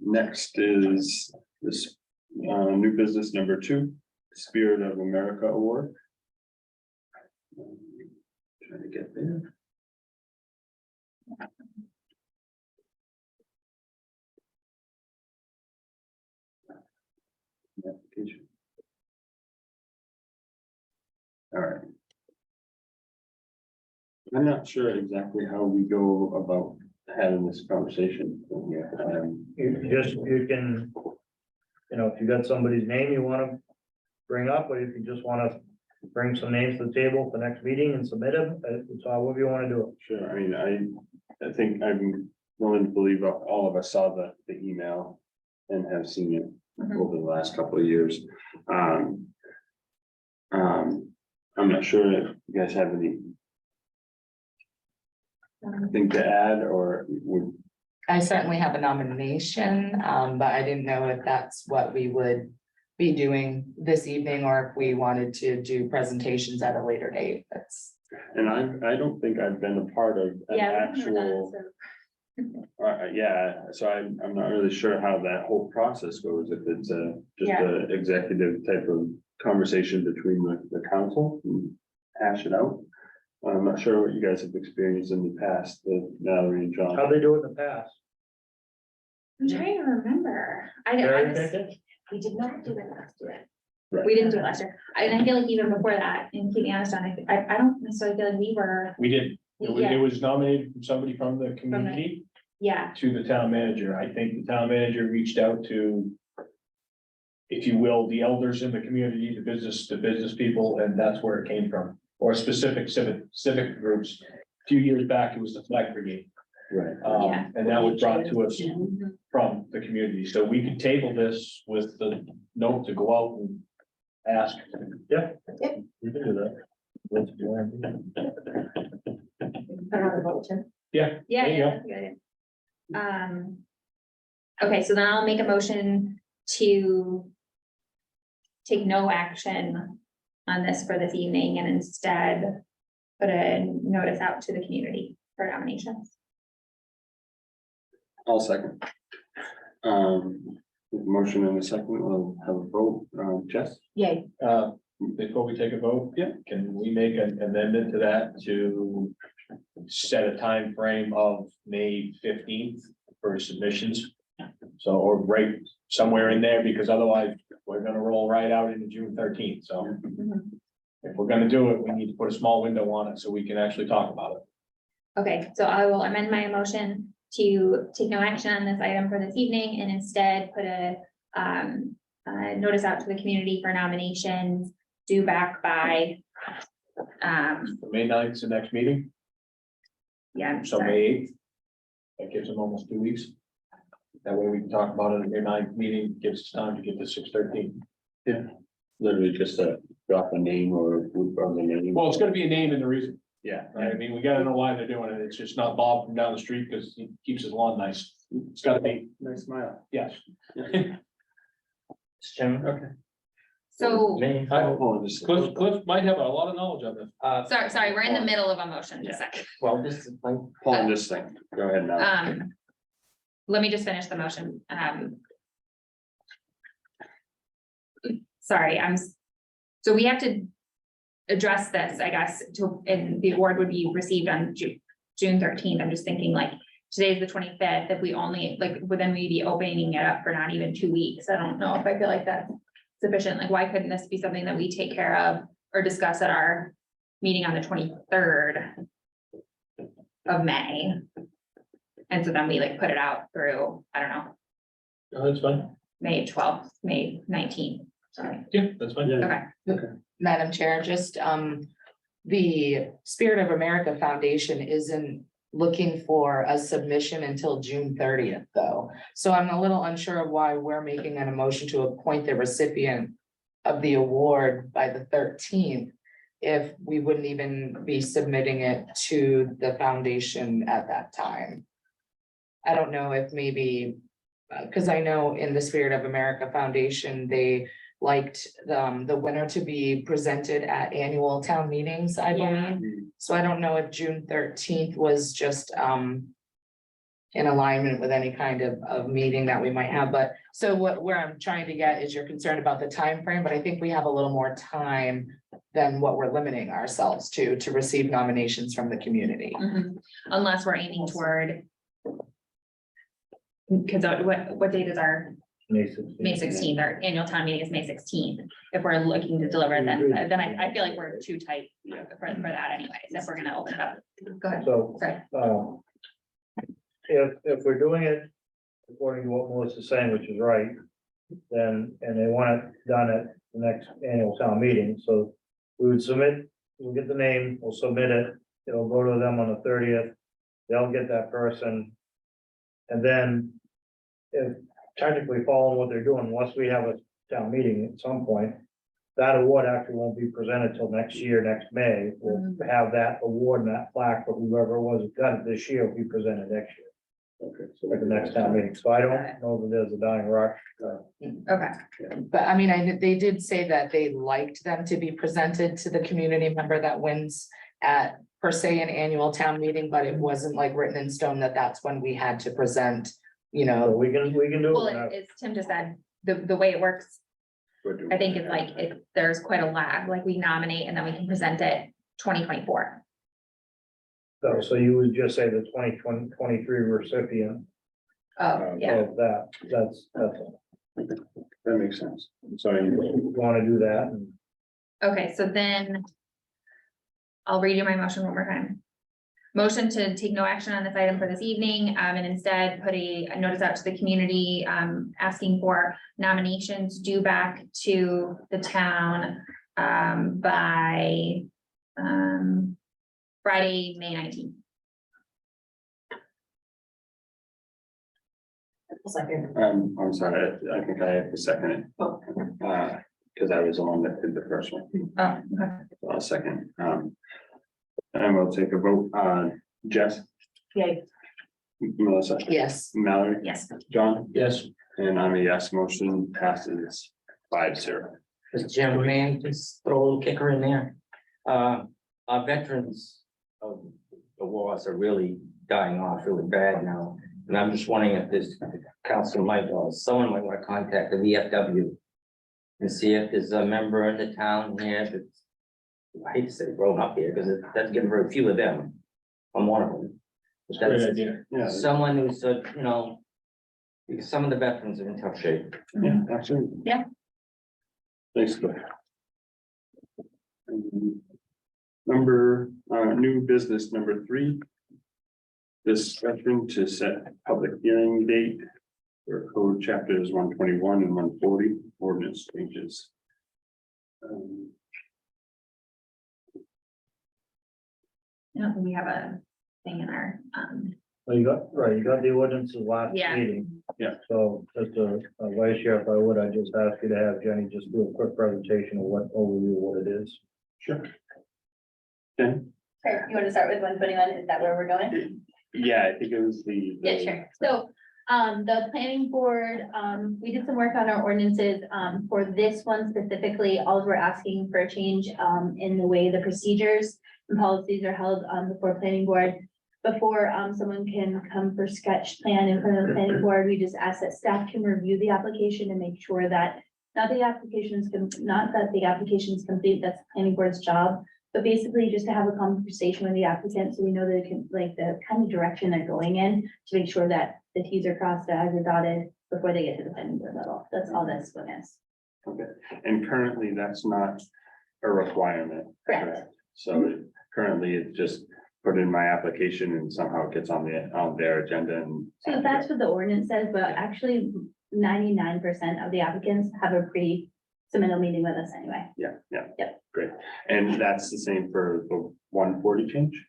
Next is this, new business number 2, Spirit of America Award. Trying to get there. Application. All right. I'm not sure exactly how we go about having this conversation. You can, if you got somebody's name you wanna bring up, or if you just wanna bring some names to the table for next meeting and submit them, it's however you wanna do it. Sure, I mean, I think I'm willing to believe all of us saw the email and have seen it over the last couple of years. I'm not sure if you guys have anything to add or would. I certainly have a nomination, but I didn't know if that's what we would be doing this evening, or if we wanted to do presentations at a later date. That's. And I don't think I've been a part of an actual. Yeah, so I'm not really sure how that whole process goes, if it's just a executive type of conversation between the council and hash it out. I'm not sure what you guys have experienced in the past, Mallory and John. How they do it in the past. I'm trying to remember. We did not do it last year. We didn't do it last year. And I feel like even before that, and keep me honest on it, I don't necessarily feel like we were, We did, Yeah. it was nominated from somebody from the community yeah, to the town manager. I think the town manager reached out to, if you will, the elders in the community, the business people, and that's where it came from. Or specific civic groups. A few years back, it was the flag brigade. Right. Yeah. And that was brought to us from the community. So we could table this with the note to go out and ask. You can do that. Let's do it. Put on the vote, Tim. yeah, There you yeah, go. that's good. Okay, so then I'll make a motion to take no action on this for this evening and instead put a notice out to the community for nominations. I'll second. Motion in a second, we'll have a vote, Jess? Yay. Before we take a vote, can we make an amendment to that to set a time frame of May 15th for submissions? So, or right somewhere in there, because otherwise we're gonna roll right out into June 13th, so. If we're gonna do it, we need to put a small window on it so we can actually talk about it. Okay, so I will amend my motion to take no action on this item for this evening and instead put a notice out to the community for nominations due back by, May 9th is the next meeting, yeah, I'm so sorry. May 8th. That gives them almost 2 weeks. That way we can talk about it at May 9th meeting, gives us time to get to 6/13. Literally just drop a name or the name. Well, it's gonna be a name and the reason, Yeah, right? I mean, we gotta know why they're doing it. It's just not Bob from down the street because he keeps his lawn nice. It's gotta be, nice smile. yes. Chairman, Okay. So, may, Cliff might have a lot of knowledge on this. sorry, we're in the middle of a motion, just a second. well, this is like, Hold on just a second, go ahead now. Let me just finish the motion. Sorry, so we have to address this, I guess, and the award would be received on June 13th. I'm just thinking like, today's the 25th, if we only, like, would then we be opening it up for not even 2 weeks? I don't know if I feel like that's sufficient. Like, why couldn't this be something that we take care of or discuss at our meeting on the 23rd of May? And so then we like put it out through, I don't know, Oh, that's fine. May 12th, May 19th, sorry. Yeah, that's fine. Okay, Madam Chair, just, the Spirit of America Foundation isn't looking for a submission until June 30th, though. So I'm a little unsure of why we're making an motion to appoint the recipient of the award by the 13th. if we wouldn't even be submitting it to the foundation at that time. I don't know if maybe, because I know in the Spirit of America Foundation, they liked the winner to be presented at annual town meetings, I Yeah. believe. So I don't know if June 13th was just in alignment with any kind of meeting that we might have, but so where I'm trying to get is you're concerned about the time frame, but I think we have a little more time than what we're limiting ourselves to receive nominations from the community. Mhm. Unless we're aiming toward. Because what date is our May 16th, our annual town meeting is May 16th. If we're looking to deliver, then I feel like we're too tight for that anyways, if we're gonna open it up. Go ahead, So, Fred. if we're doing it according to what Melissa's saying, which is right, then, and they want it done at the next annual town meeting, so we would submit, we'll get the name, we'll submit it, it'll go to them on the 30th, they'll get that person. And then, if technically following what they're doing, unless we have a town meeting at some point, that award actually won't be presented till next year, next May. We'll have that award and that plaque, but whoever it was that got it this year will be presented next year. Okay, At the next town meeting, so I don't know that there's a dying rush. Okay, But I mean, they did say that they liked them to be presented to the community member that wins at per se an annual town meeting, but it wasn't like written in stone that that's when we had to present, you So know. we can do well, it. as Tim just said, the way it works, I think it's like, there's quite a lag, like we nominate and then we can present it 2024. So you would just say the 2023 recipient Oh, yeah, of that, that's all. That makes sense. Sorry. You want to do that, and okay, so then. I'll read you my motion one more time. Motion to take no action on this item for this evening, and instead put a notice out to the community, asking for nominations due back to the town, by, Friday, May 19th. Second. I'm sorry, I think I have to second it. Oh. Because I was the one that did the first one. Oh, okay. So I'll second. And we'll take a vote on Jess, Yay. Melissa, Yes, Mallory, Yes, John, Yes. and I'm a yes, motion passes 5-0. Mr. Chairman, man, just throw a little kicker in there. Our veterans of the wars are really dying off really bad now. And I'm just wondering if this council might, or someone might want to contact the VFW and see if there's a member in the town here that's, I hate to say grown up here, because it doesn't get very few of them. I'm one of them. But Great that's idea. Yeah, someone who's, you know, because some of the veterans are in tough shape. yeah, absolutely. Yeah. Thanks, Claire. New business number 3. Discussion to set public hearing date for code chapters 121 and 140 ordinance changes. I don't think we have a thing in our, well, you got the ordinances last Yeah. meeting. Yeah. So just a vice chair, if I would, I just ask you to have Jenny just do a quick presentation of what overview of what it is. Sure. Okay, Sure, you want to start with 121, is that where we're going? yeah, I think it was the. Yeah, sure. So, the planning board, we did some work on our ordinances, for this one specifically, all we're asking for a change, in the way the procedures and policies are held, before planning board. Before, someone can come for sketch plan in front of the planning board, we just ask that staff can review the application and make sure that not that the application's complete, that's the planning board's job, but basically just to have a conversation with the applicant, so we know that it can, like, the kind of direction they're going in, to make sure that the Ts are crossed, the Is are dotted, before they get to the planning board level. That's all this one is. Okay, and currently that's not a requirement. Correct. So currently it's just put in my application and somehow it gets on their agenda and. So that's what the ordinance says, but actually 99% of the applicants have a pre-submittal meeting with us anyway. Yeah, Yep. great. And that's the same for the 140 change?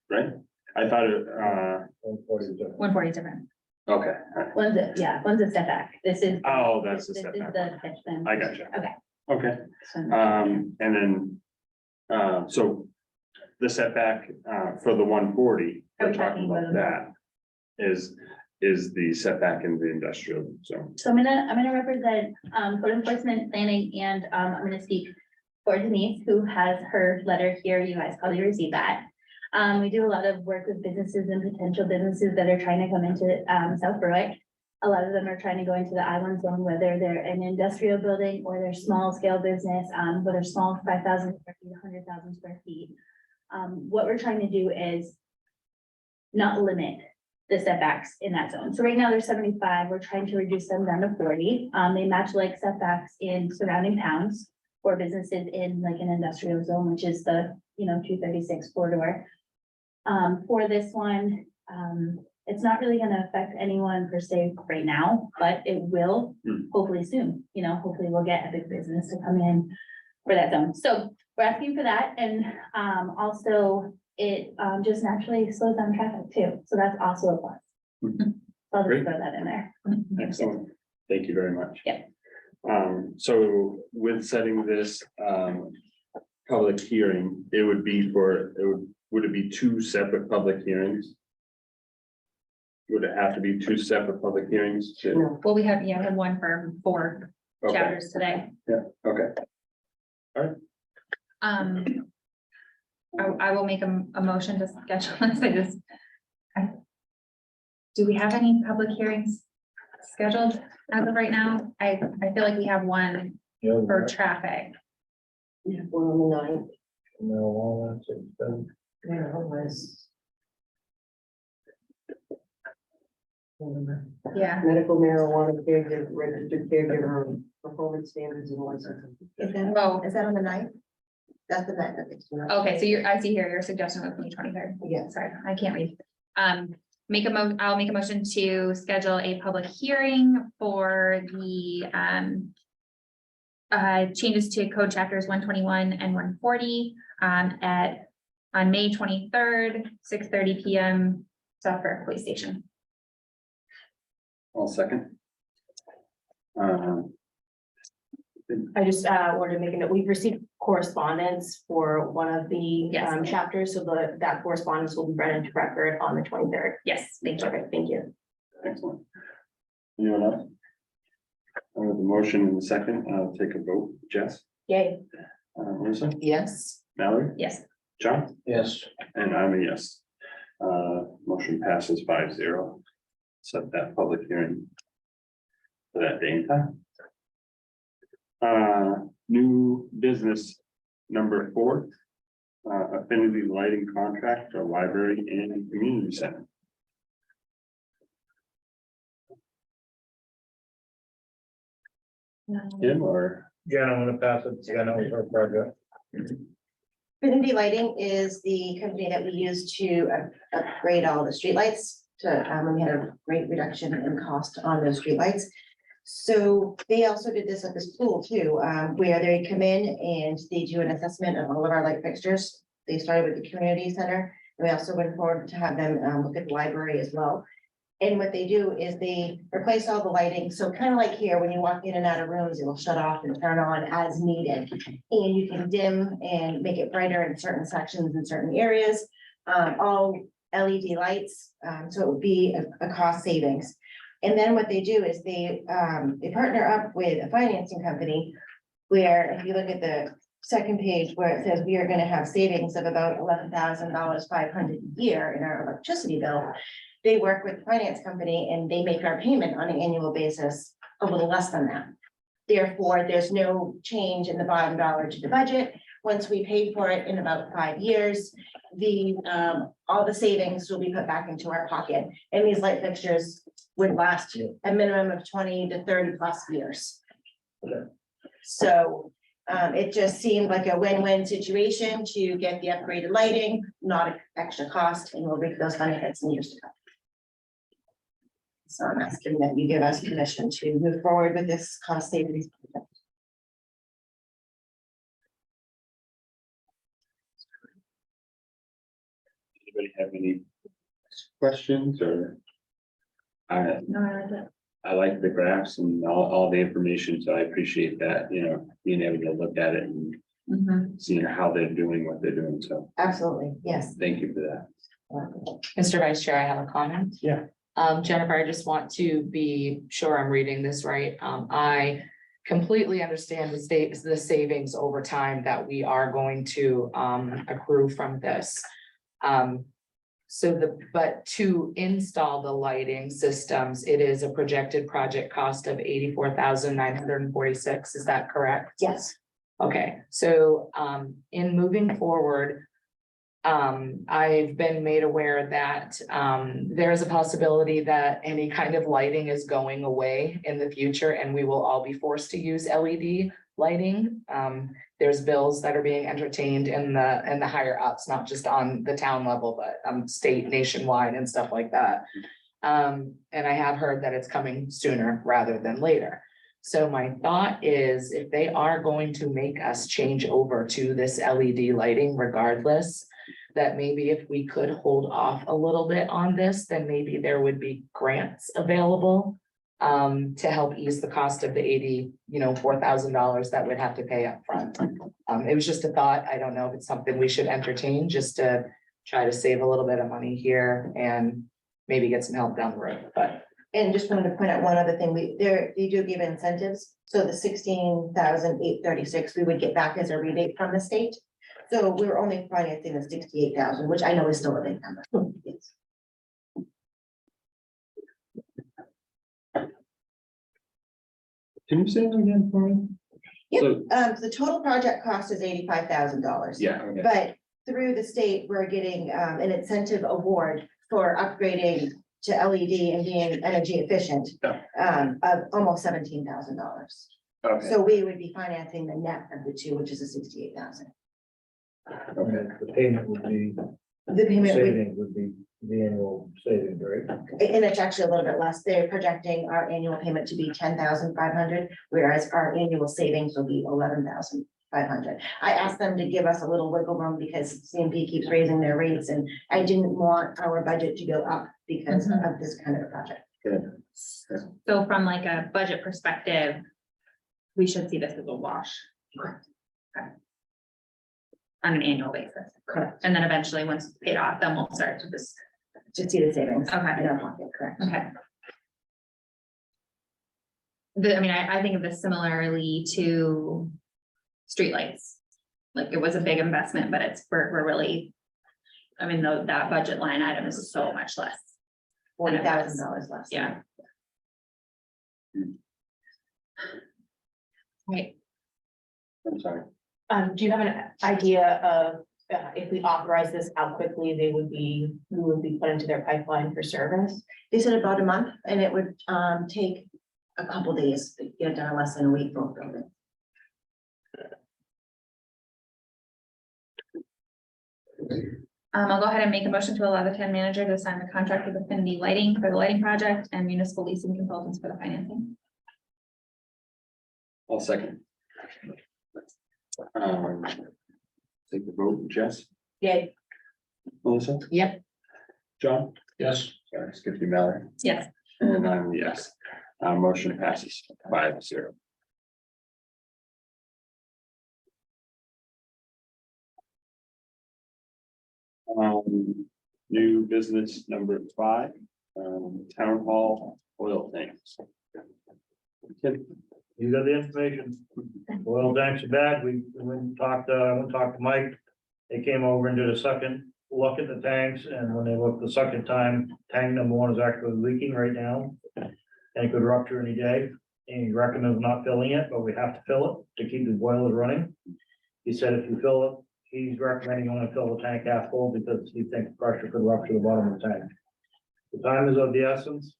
Right? I thought it, 140 is different. 140 is different. okay, One's a step back. This is. oh, that's the This step is back. the sketch plan. I got you. Okay. Okay, So- and then, So the setback, for the 140, Are we we're talking talking about about- that. Is the setback in the industrial zone. So I'm gonna represent, code enforcement, planning, and, I'm gonna speak for Denise, who has her letter here. You guys probably received that. We do a lot of work with businesses and potential businesses that are trying to come into, South Berwick. A lot of them are trying to go into the I-1 zone, whether they're an industrial building or they're small scale business, whether small, 5,000 square feet, 100,000 square feet. What we're trying to do is not limit the setbacks in that zone. So right now there's 75, we're trying to reduce them down to 40. They match like setbacks in surrounding towns or businesses in like an industrial zone, which is the, 236 corridor. For this one, it's not really gonna affect anyone per se right now, but it will hopefully soon, hopefully we'll get a big business to come in for that zone. So we're asking for that, and also it just naturally slows down traffic too, so that's also a plus. So I'll Great. just throw that in there. Excellent. Thank you very much. Yeah. So with setting this, public hearing, would it be two separate public hearings? Would it have to be two separate public hearings? Well, we have one for 4 Okay, chapters today. okay. I will make a motion to schedule this. Do we have any public hearings scheduled as of right now? I feel like we have one for traffic. Yeah, one on the ninth. No, that's it. Yeah, it was. Yeah. Medical marijuana caregiver, registered caregiver, performance standards and licensing. Is that on the ninth? That's the ninth. Okay, so I see here, your suggestion was May 23rd. Yes. Sorry, I can't read. I'll make a motion to schedule a public hearing for the changes to code chapters 121 and 140 on May 23rd, 6:30 PM, South Berwick Police Station. I'll second. I just wanted to make a note, we've received correspondence for one of the Yes. chapters, so that correspondence will be read into record on the 23rd. Yes, thank you. Okay, thank you. Excellent. Anyone else? With the motion in the second, I'll take a vote. Jess, Yay. Melissa, Yes. Mallory, Yes, John, Yes. and I'm a yes. Motion passes 5-0. Set that public hearing for that day and time. New business number 4, affinity lighting contract for library and community center. Him or? Jen, I'm gonna pass it, Jen, over her project. Affinity Lighting is the company that we use to upgrade all the streetlights. We had a great reduction in cost on those streetlights. So they also did this at this pool too, where they come in and they do an assessment of all of our light fixtures. They started with the community center, and we also went forward to have them look at the library as well. And what they do is they replace all the lighting, so kind of like here, when you walk in and out of rooms, it will shut off and turn on as needed. And you can dim and make it brighter in certain sections in certain areas, all LED lights, so it would be a cost savings. And then what they do is they partner up with a financing company, where if you look at the second page where it says we are gonna have savings of about $11,500 a year in our electricity bill. They work with the finance company and they make our payment on an annual basis a little less than that. Therefore, there's no change in the bottom dollar to the budget. Once we pay for it in about 5 years, all the savings will be put back into our pocket. And these light fixtures would last you a minimum of 20 to 30 plus years. So it just seemed like a win-win situation to get the upgraded lighting, not an extra cost, and we'll reap those benefits in years to come. So I'm asking that you give us permission to move forward with this cost savings. Anybody have any questions or? no, I like it. I like the graphs and all the information, so I appreciate that, being able to look at it and Mhm. seeing how they're doing what they're doing. So Absolutely, yes. thank you for that. Mr. Vice Chair, I have a comment. Yeah. Jennifer, I just want to be sure I'm reading this right. I completely understand the savings over time that we are going to accrue from this. But to install the lighting systems, it is a projected project cost of $84,946. Is that correct? Yes. Okay, so in moving forward, I've been made aware that there is a possibility that any kind of lighting is going away in the future and we will all be forced to use LED lighting. There's bills that are being entertained in the higher ups, not just on the town level, but state, nationwide and stuff like that. And I have heard that it's coming sooner rather than later. So my thought is if they are going to make us change over to this LED lighting regardless, that maybe if we could hold off a little bit on this, then maybe there would be grants available to help ease the cost of the $4,000 that we'd have to pay up front. It was just a thought. I don't know if it's something we should entertain just to try to save a little bit of money here and maybe get some help down the road, but. And just wanted to point out one other thing, they do give incentives, so the 16,836, we would get back as a rebate from the state. So we're only financing the 68,000, which I know is still a big number. Yes. Can you say that again for me? Yep, So- the total project cost is $85,000. Yeah, okay. But through the state, we're getting an incentive award for upgrading to LED and being energy efficient. Of almost $17,000. Okay, So we would be financing the net of the two, which is a 68,000. okay. The payment would be, The payment would, savings would be the annual savings, right? and it's actually a little bit less. They're projecting our annual payment to be 10,500, whereas our annual savings will be 11,500. I asked them to give us a little wiggle room because CMP keeps raising their rates and I didn't want our budget to go up because of this kind of a project. So from like a budget perspective, we should see this as a wash. Correct. Okay. On an annual basis. Correct. And then eventually, once it's paid off, then we'll start to just, To see the savings. Okay. In our pocket, correct. okay. I think of this similarly to streetlights. Like it was a big investment, but we're really, that budget line item is so much less. $40,000 less. Yeah. Right. I'm sorry. Do you have an idea of if we authorize this, how quickly we would be put into their pipeline for service? They said about a month and it would take a couple days to get it done in less than a week. Both buildings. I'll go ahead and make a motion to allow the town manager to sign the contract with Affinity Lighting for the lighting project and municipal leasing consultants for the financing. I'll second. Take the vote, Jess, Yeah, Melissa, Yep, John, Yes. sorry, skip you, Mallory, Yes. and I'm a yes. Motion passes 5-0. New business number 5, town hall oil tanks. Tim, You got the information. Oil tanks are bad. We went and talked, I went and talked to Mike. They came over and did a second look at the tanks, and when they looked the second time, tank number 1 is actually leaking right now. And it could rupture any day, and he recommends not filling it, but we have to fill it to keep the boilers running. He said if you fill it, he's recommending only fill the tank half full because he thinks pressure could rupture the bottom of the tank. The time is of the essence.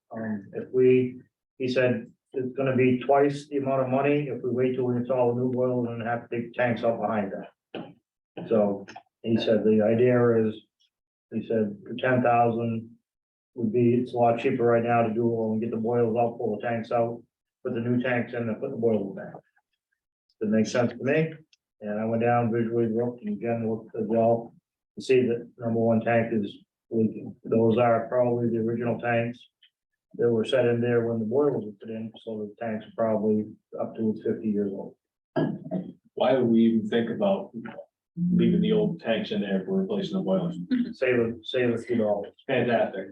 He said it's gonna be twice the amount of money if we wait till we install a new boiler and have to take tanks out behind that. So he said the idea is, he said the 10,000 would be, it's a lot cheaper right now to do it when we get the boilers out, pull the tanks out, put the new tanks in and put the boilers back. That makes sense to me. And I went down visually, looked and again looked as well to see that number 1 tank is leaking. Those are probably the original tanks that were set in there when the boilers were put in, so the tanks are probably up to 50 years old. why would we even think about leaving the old tanks in there for replacing the boilers? Save a few dollars. Fantastic.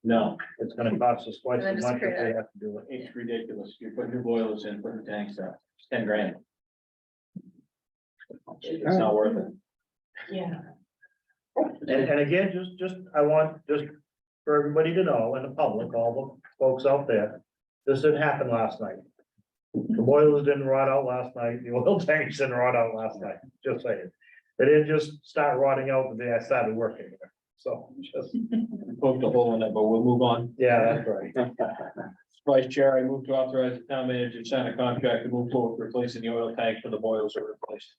No, It's gonna cost us twice And then as just much if create we it. have to do it. it's ridiculous. You put new boilers in, put the tanks up, it's 10 grand. It's not worth it. Yeah. And again, I want for everybody to know, and the public, all the folks out there, this didn't happen last night. The boilers didn't rot out last night, the oil tanks didn't rot out last night, just saying. They didn't just start rotting out the day I started working there, so just, Poked a hole in it, but we'll move on. yeah, that's right. Vice Chair, I move to authorize the town manager to sign a contract to move forward replacing the oil tank for the boilers are replaced.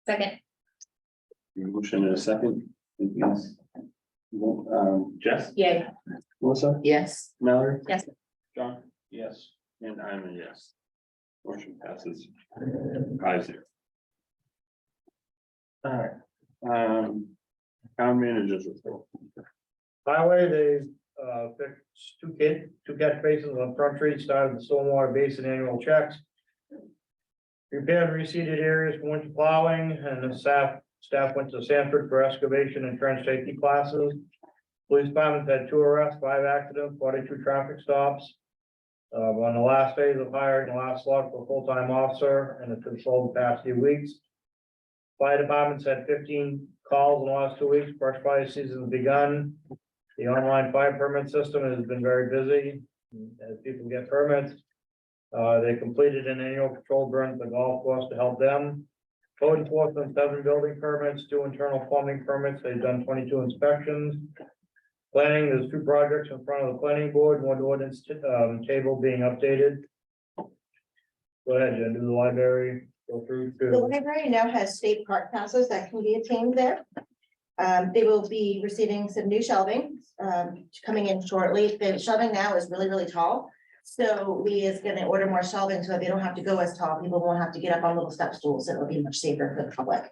Second, Motion in a second. Yes. Jess, Yay. Melissa, Yes. Mallory? Yes. John? Yes. And I'm a yes. Motion passes 5-0. All right, town managers report. Highway, they fixed two catch basins on Front Street, started the stormwater basin annual checks. Repaired and reseeded areas for winter plowing, and the staff went to Sanford for excavation and trench safety classes. Police department had 2 arrests, 5 accidents, 42 traffic stops. On the last phase of hiring the last slot for a full-time officer, and it's been sold the past few weeks. Fire departments had 15 calls in the last 2 weeks, brush fire season has begun. The online fire permit system has been very busy as people get permits. They completed an annual patrol burn at the golf course to help them. Code enforcement, 7 building permits, 2 internal plumbing permits, they've done 22 inspections. Planning, there's 2 projects in front of the planning board, 1 ordinance table being updated. Go ahead, Jen, do the library, go through The to. library now has state park passes that can be attained there. They will be receiving some new shelving, coming in shortly. The shelving now is really, really tall. So we is gonna order more shelving so they don't have to go as tall. People won't have to get up on little step stools. It'll be much safer for the public.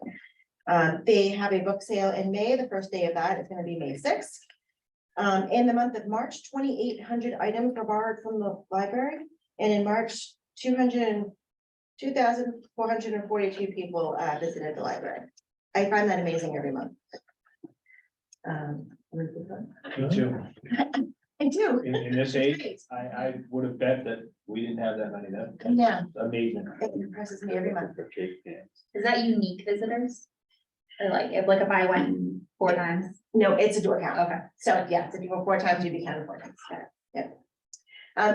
They have a book sale in May. The first day of that is gonna be May 6th. In the month of March, 2,800 items were borrowed from the library. And in March, 2,442 people visited the library. I find that amazing every month. Me too. I do. In this age, I would have bet that we didn't have that many. That's Yeah. amazing. It impresses me every month. is that unique visitors? Or like, if I went 4 times, No, it's a door count. okay. So yes, if you go 4 times, you'd be counted 4 times. Yeah.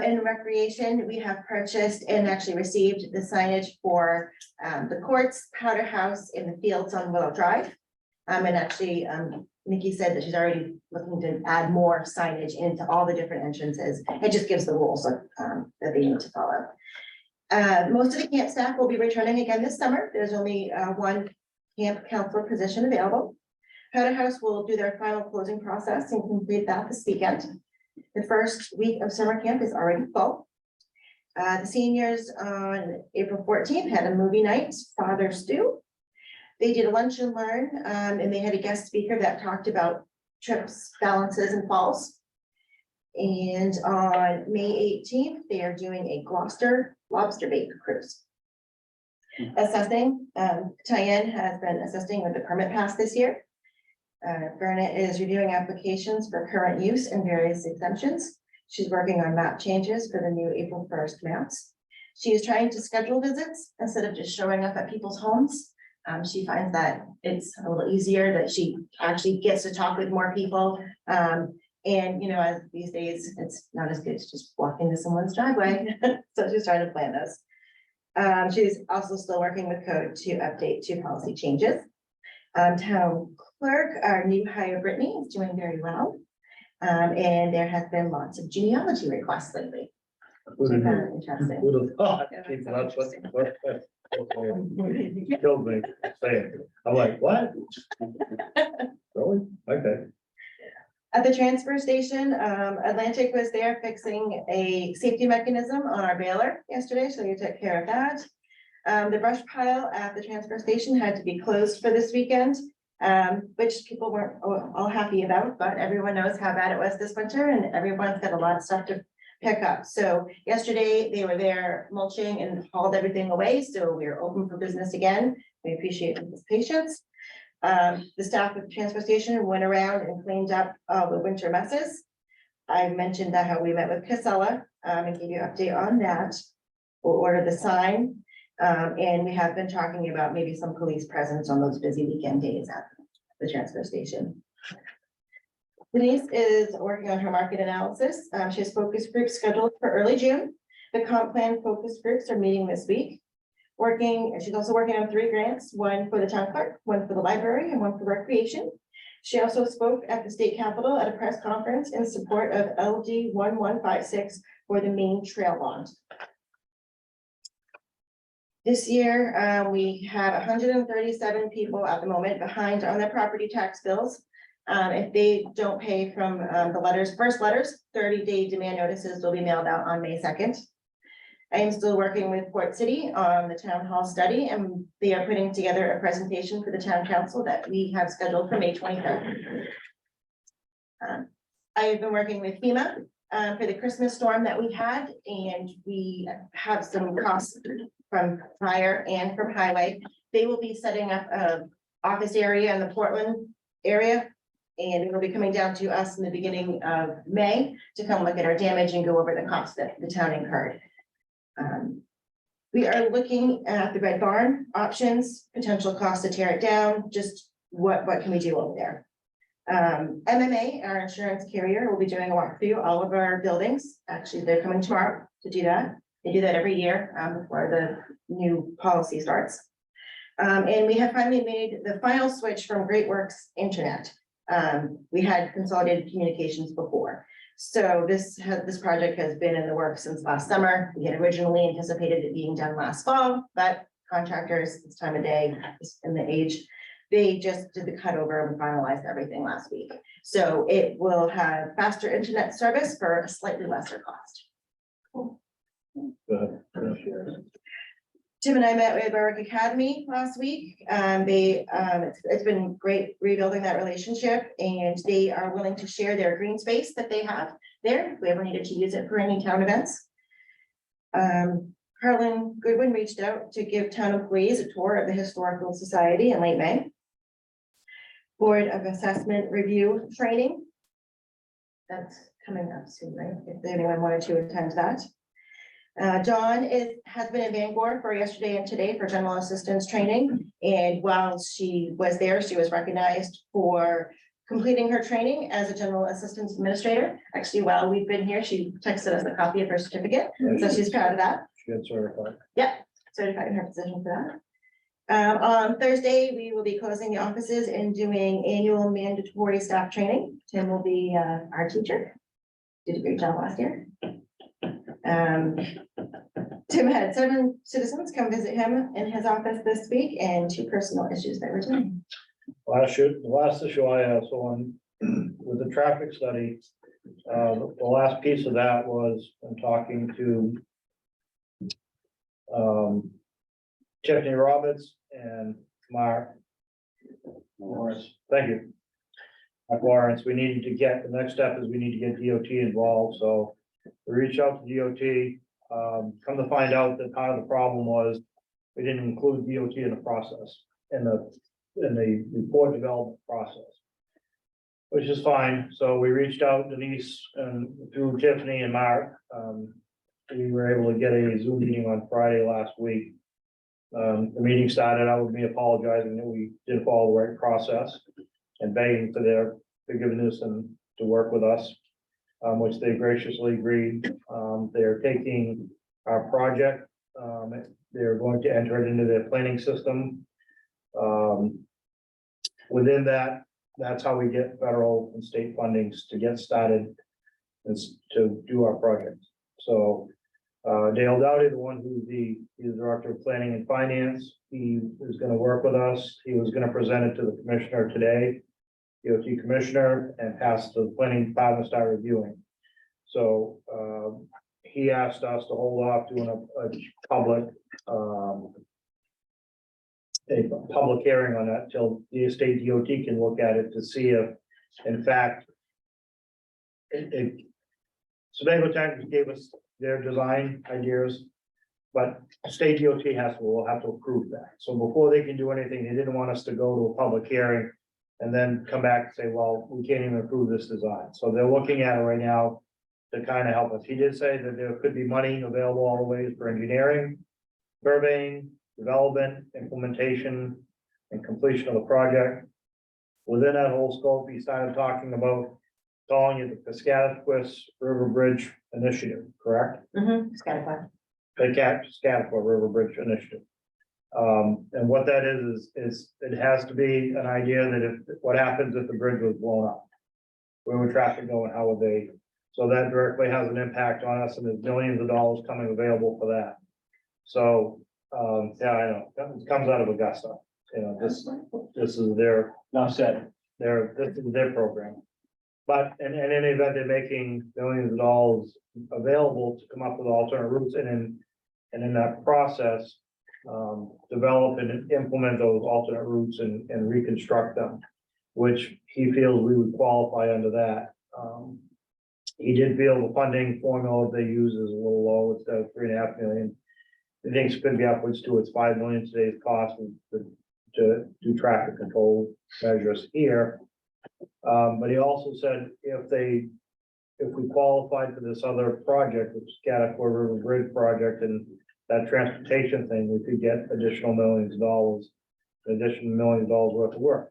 In recreation, we have purchased and actually received the signage for the courts, Powder House, in the fields on Willow Drive. And actually, Nikki said that she's already looking to add more signage into all the different entrances. It just gives the rules that they need to follow. Most of the camp staff will be returning again this summer. There's only 1 camp counselor position available. Powder House will do their final closing process and complete that this weekend. The first week of summer camp is already full. The seniors on April 14th had a movie night, Father Stew. They did a lunch and learn, and they had a guest speaker that talked about trips, balances, and falls. And on May 18th, they are doing a Gloucester lobster bait cruise. Assessing, Tyann has been assisting with the permit pass this year. Bernadette is reviewing applications for current use and various exemptions. She's working on map changes for the new April 1st maps. She is trying to schedule visits instead of just showing up at people's homes. She finds that it's a little easier, that she actually gets to talk with more people. And you know, as these days, it's not as good as just walking to someone's driveway. So she's trying to plan this. She's also still working with code to update 2 policy changes. Town clerk, our new hire Brittany, is doing very well. And there has been lots of genealogy requests lately. Who'd have known? Interesting. Who'd have thought? Yeah, that's People, so that's interesting. what killed me saying it. I'm like, what? Really? Okay. At the transfer station, Atlantic was there fixing a safety mechanism on our baler yesterday, so you took care of that. The brush pile at the transfer station had to be closed for this weekend, which people weren't all happy about, but everyone knows how bad it was this winter, and everyone's got a lot of stuff to pickup. So yesterday they were there mulching and hauled everything away, so we're open for business again. We appreciate people's patience. The staff at the transfer station went around and cleaned up the winter messes. I mentioned that how we met with Casella, and gave you an update on that. We'll order the sign, and we have been talking about maybe some police presence on those busy weekend days at the transfer station. Denise is working on her market analysis. She has focus groups scheduled for early June. The comp plan focus groups are meeting this week. She's also working on 3 grants, one for the town clerk, one for the library, and one for recreation. She also spoke at the state capitol at a press conference in support of LD 1156 for the main trail lawn. This year, we have 137 people at the moment behind on their property tax bills. If they don't pay from the first letters, 30-day demand notices will be mailed out on May 2nd. I am still working with Port City on the town hall study, and they are putting together a presentation for the town council that we have scheduled for May 23rd. I have been working with FEMA for the Christmas storm that we had, and we have some costs from fire and from highway. They will be setting up an office area in the Portland area, and it will be coming down to us in the beginning of May to come look at our damage and go over the costs that the town incurred. We are looking at the Red Barn options, potential cost to tear it down, just what can we do over there? MMA, our insurance carrier, will be doing a walkthrough all of our buildings. Actually, they're coming tomorrow to do that. They do that every year before the new policy starts. And we have finally made the final switch from Great Works Internet. We had consolidated communications before. So this project has been in the works since last summer. We had originally anticipated it being done last fall, but contractors, this time of day, in the age, they just did the cutover and finalized everything last week. So it will have faster internet service for a slightly lesser cost. Tim and I met with Berwick Academy last week. It's been great rebuilding that relationship, and they are willing to share their green space that they have there if we ever needed to use it for any town events. Carlin Goodwin reached out to give town employees a tour of the Historical Society in late May. Board of Assessment Review Training. That's coming up soon, right? If anyone wanted to attend that. Dawn has been in Bangor for yesterday and today for general assistance training. And while she was there, she was recognized for completing her training as a general assistance administrator. Actually, while we've been here, she texted us a copy of her certificate. So she's proud of that. She got certified. Yeah, certified in her position for that. On Thursday, we will be closing the offices and doing annual mandatory staff training. Tim will be our teacher. Did a great job last year. Tim had 7 citizens come visit him in his office this week and 2 personal issues that we're doing. The last issue I have, so on with the traffic study, the last piece of that was I'm talking to Tiffany Roberts and Mark Lawrence. Thank you. Mark Lawrence, the next step is we need to get DOT involved, so we reached out to DOT. Come to find out that part of the problem was we didn't include DOT in the process, in the report development process. Which is fine, so we reached out, Denise, and through Tiffany and Mark, we were able to get a Zoom meeting on Friday last week. The meeting started out with me apologizing that we didn't follow the right process and begging for their forgiveness and to work with us, which they graciously agreed. They're taking our project, they're going to enter it into their planning system. Within that, that's how we get federal and state fundings to get started and to do our project. So Dale Dowdy, the one who's the director of planning and finance, he is going to work with us. He was going to present it to the commissioner today, DOT commissioner, and pass the planning department to start reviewing. So he asked us to hold off doing a public hearing on that till the state DOT can look at it to see if, in fact, Sebago Technics gave us their design ideas. But state DOT will have to approve that. So before they can do anything, they didn't want us to go to a public hearing. And then come back and say, well, we can't even approve this design. So they're looking at it right now to kind of help us. He did say that there could be money available all the ways for engineering, surveying, development, implementation, and completion of the project. Within that whole scope, he started talking about calling it the Piscataquis River Bridge Initiative, correct? It's kind of fun. The Piscataqua River Bridge Initiative. And what that is it has to be an idea that if, what happens if the bridge was blown up? Where would traffic go and how would they? So that directly has an impact on us and there's millions of dollars coming available for that. So, yeah, I know, it comes out of Augusta, you know, this is their, Now said, this is their program. But in any event, they're making millions of dollars available to come up with alternate routes and in that process, develop and implement those alternate routes and reconstruct them, which he feels we would qualify under that. He did feel the funding formula they use is a little low, instead of 3.5 million. He thinks it could be upwards to its 5 million today's cost to do traffic control measures here. But he also said if we qualified for this other project, which is Piscataqua River Bridge project and that transportation thing, we could get additional millions of dollars worth of work.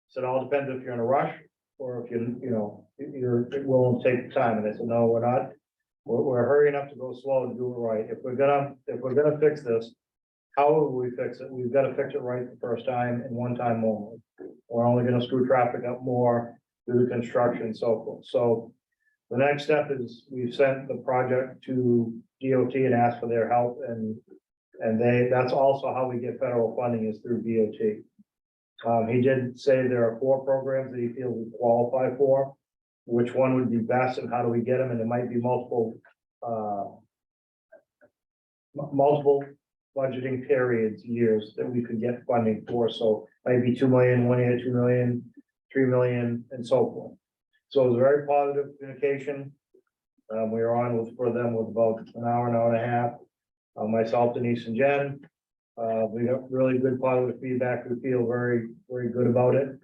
So it all depends if you're in a rush or if you're willing to take the time. And I said, no, we're not. We're hurrying up to go slow and do it right. If we're gonna fix this, how will we fix it? We've got to fix it right the first time and one time only. We're only gonna screw traffic up more through the construction and so forth. So the next step is we've sent the project to DOT and asked for their help and that's also how we get federal funding is through DOT. He did say there are 4 programs that he feels we qualify for. Which one would be best and how do we get them? And it might be multiple budgeting periods, years that we could get funding for. So maybe 2 million, 1 year, 2 million, 3 million, and so forth. So it was a very positive communication. We were on for them with about an hour and a half. Myself, Denise and Jen. We got really good positive feedback. We feel very, very good about it.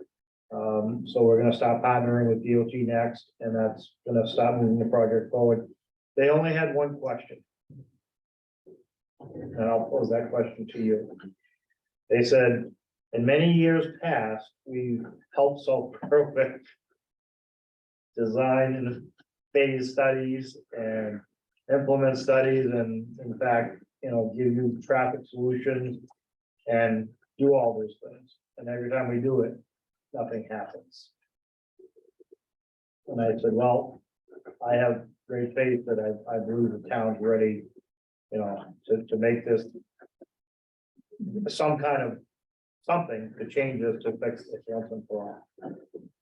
So we're gonna start partnering with DOT next, and that's gonna start moving the project forward. They only had one question. And I'll pose that question to you. They said, in many years past, we've helped solve perfect design and phase studies and implement studies and in fact, give you traffic solutions and do all those things. And every time we do it, nothing happens. And I said, well, I have great faith that I believe the town's ready, to make this some kind of something to change this to fix this once and for all.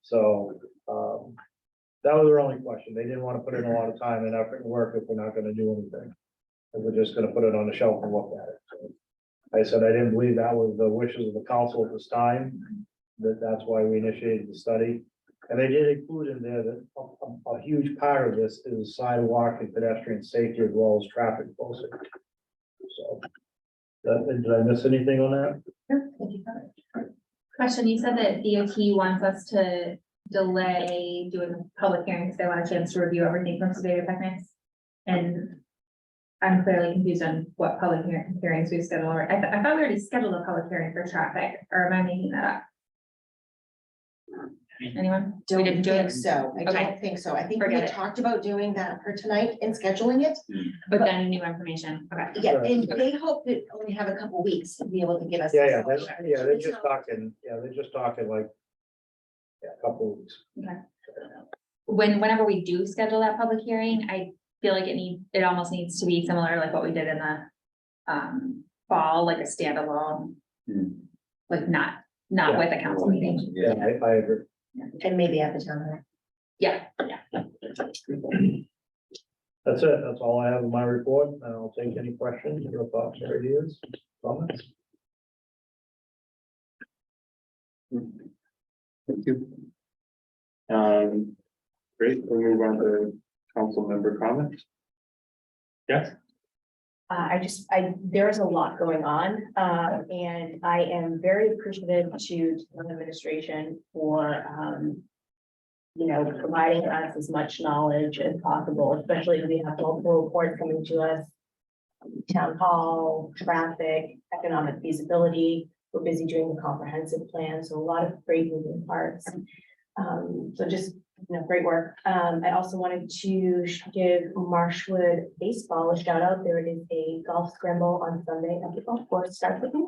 So, that was their only question. They didn't want to put in a lot of time and effort and work if we're not going to do anything. And we're just going to put it on the shelf and look at it. So I said, I didn't believe that was the wishes of the council at this time. That's why we initiated the study. And they did include in there that a huge part of this is sidewalk and pedestrian safety as well as traffic closing. So, did I miss anything on that? Question, you said that DOT wants us to delay doing the public hearing because they want a chance to review everything from Sebago Technics. And I'm clearly confused on what public hearings we scheduled. I thought we already scheduled a public hearing for traffic, or am I making that up? Anyone? We Don't didn't do think it, so. I Okay. don't think so. I think we Forget had it. talked about doing that for tonight and scheduling it. but then new information. Okay. Yeah, and they hope that only have a couple weeks to be able to give us. Yeah, they're just talking like. Yeah, a couple weeks. Whenever we do schedule that public hearing, I feel like it almost needs to be similar like what we did in the fall, like a standalone. Like not with a council meeting. Yeah, I agree. And maybe at the town. hall. Yeah. That's it. That's all I have in my report. And I'll take any questions, or thoughts, or ideas, comments. Thank you. Great, we'll move on to Council member comments? Yes. There's a lot going on, and I am very appreciative to the administration for, providing us as much knowledge as possible, especially as we have multiple reports coming to us. Town hall, traffic, economic feasibility, we're busy doing the comprehensive plan, so a lot of great moving parts. So just, great work. I also wanted to give Marshwood Baseball a shout out. There is a golf scramble on Sunday at the golf course. Start with me.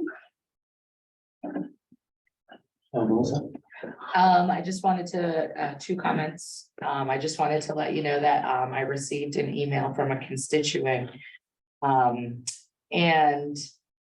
I just wanted to, two comments. I just wanted to let you know that, I received an email from a constituent. And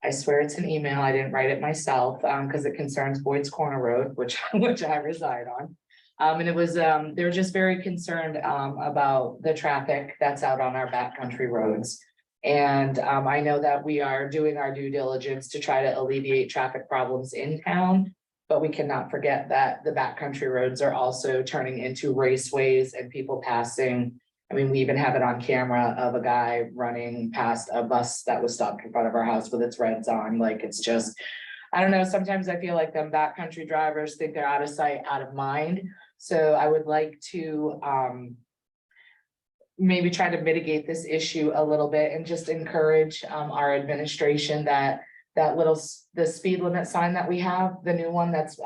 I swear it's an email. I didn't write it myself, because it concerns Boyd's Corner Road, which I reside on. And it was, they were just very concerned, about the traffic that's out on our backcountry roads. And, I know that we are doing our due diligence to try to alleviate traffic problems in town. But we cannot forget that the backcountry roads are also turning into raceways and people passing. I mean, we even have it on camera of a guy running past a bus that was stopped in front of our house with its reds on. Like, it's just, I don't know, sometimes I feel like them backcountry drivers think they're out of sight, out of mind. So I would like to maybe try to mitigate this issue a little bit and just encourage our administration that the speed limit sign that we have, the new one that's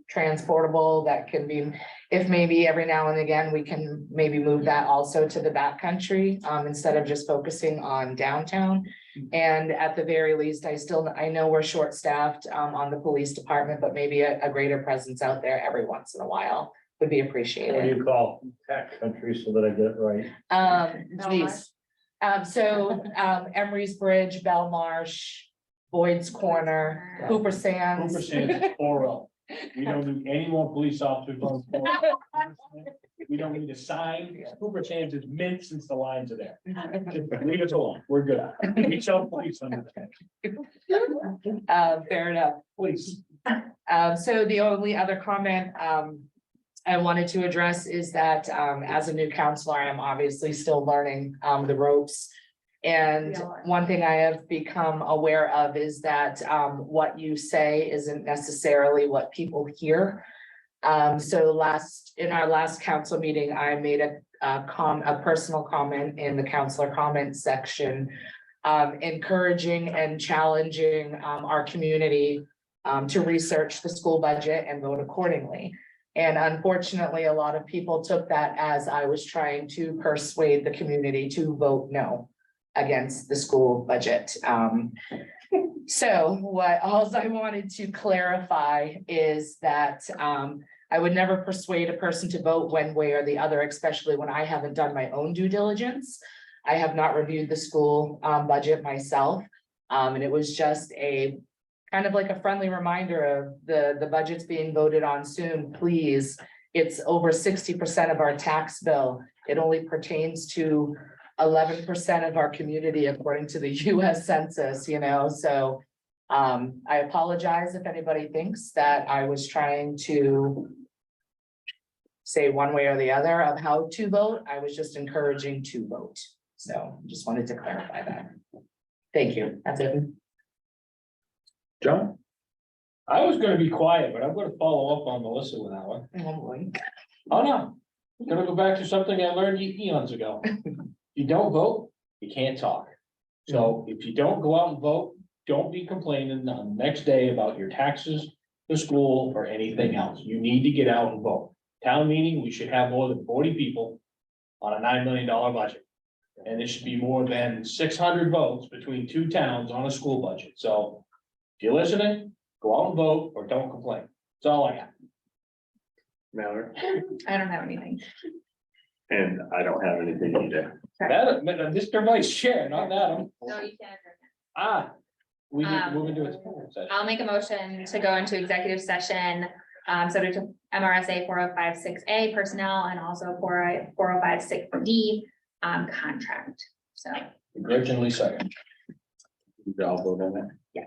transportable, that can be, if maybe every now and again, we can maybe move that also to the backcountry, instead of just focusing on downtown. And at the very least, I know we're short-staffed on the police department, but maybe a greater presence out there every once in a while would be What do appreciated. you call tech country so that I get it right? Geez. Emery's Bridge, Belmarsh, Boyd's Corner, Cooper Sands. Cooper Sands is 4-0. We don't need any more police officers on. 4-0. We don't need a sign. Cooper Sands is mint since the lines are there. Just leave us alone. We're good. We sell police on that. Fair enough. Please. So the only other comment I wanted to address is that as a new counselor, I am obviously still learning the ropes. And one thing I have become aware of is that what you say isn't necessarily what people hear. So in our last council meeting, I made a personal comment in the counselor comment section, encouraging and challenging our community to research the school budget and vote accordingly. And unfortunately, a lot of people took that as I was trying to persuade the community to vote no against the school budget. So what I wanted to clarify is that I would never persuade a person to vote one way or the other, especially when I haven't done my own due diligence. I have not reviewed the school budget myself. And it was just a kind of like a friendly reminder of the budget's being voted on soon, please. It's over 60% of our tax bill. It only pertains to 11% of our community, according to the US Census, so I apologize if anybody thinks that I was trying to say one way or the other of how to vote. I was just encouraging to vote. So just wanted to clarify that. Thank you. That's it. John? I was gonna be quiet, but I'm gonna follow up on Melissa with that one. Oh, no. I'm gonna go back to something I learned eons ago. You don't vote, you can't talk. So if you don't go out and vote, don't be complaining on the next day about your taxes, the school, or anything else. You need to get out and vote. Town meeting, we should have more than 40 people on a $9 million budget. And it should be more than 600 votes between two towns on a school budget. So if you're listening, go out and vote or don't complain. That's all I got. Mallory? I don't have anything. And I don't have anything either. Mr. Vice Chair, not Adam. No, you can't. We need to move into a session. I'll make a motion to go into executive session, subject to MRSA 4056A personnel and also 4056D contract. So. Originally second. You all vote on that? Yeah.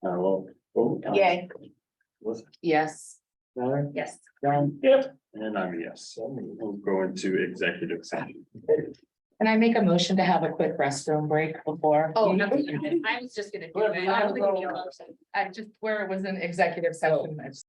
Well, vote. Yay. Yes. Mallory? Yes. John? Yep. And I'm a yes. So we'll go into executive session. Can I make a motion to have a quick restroom break before? Oh, no, I was just gonna do it. I was gonna be a motion. I just, where it was an executive session, I just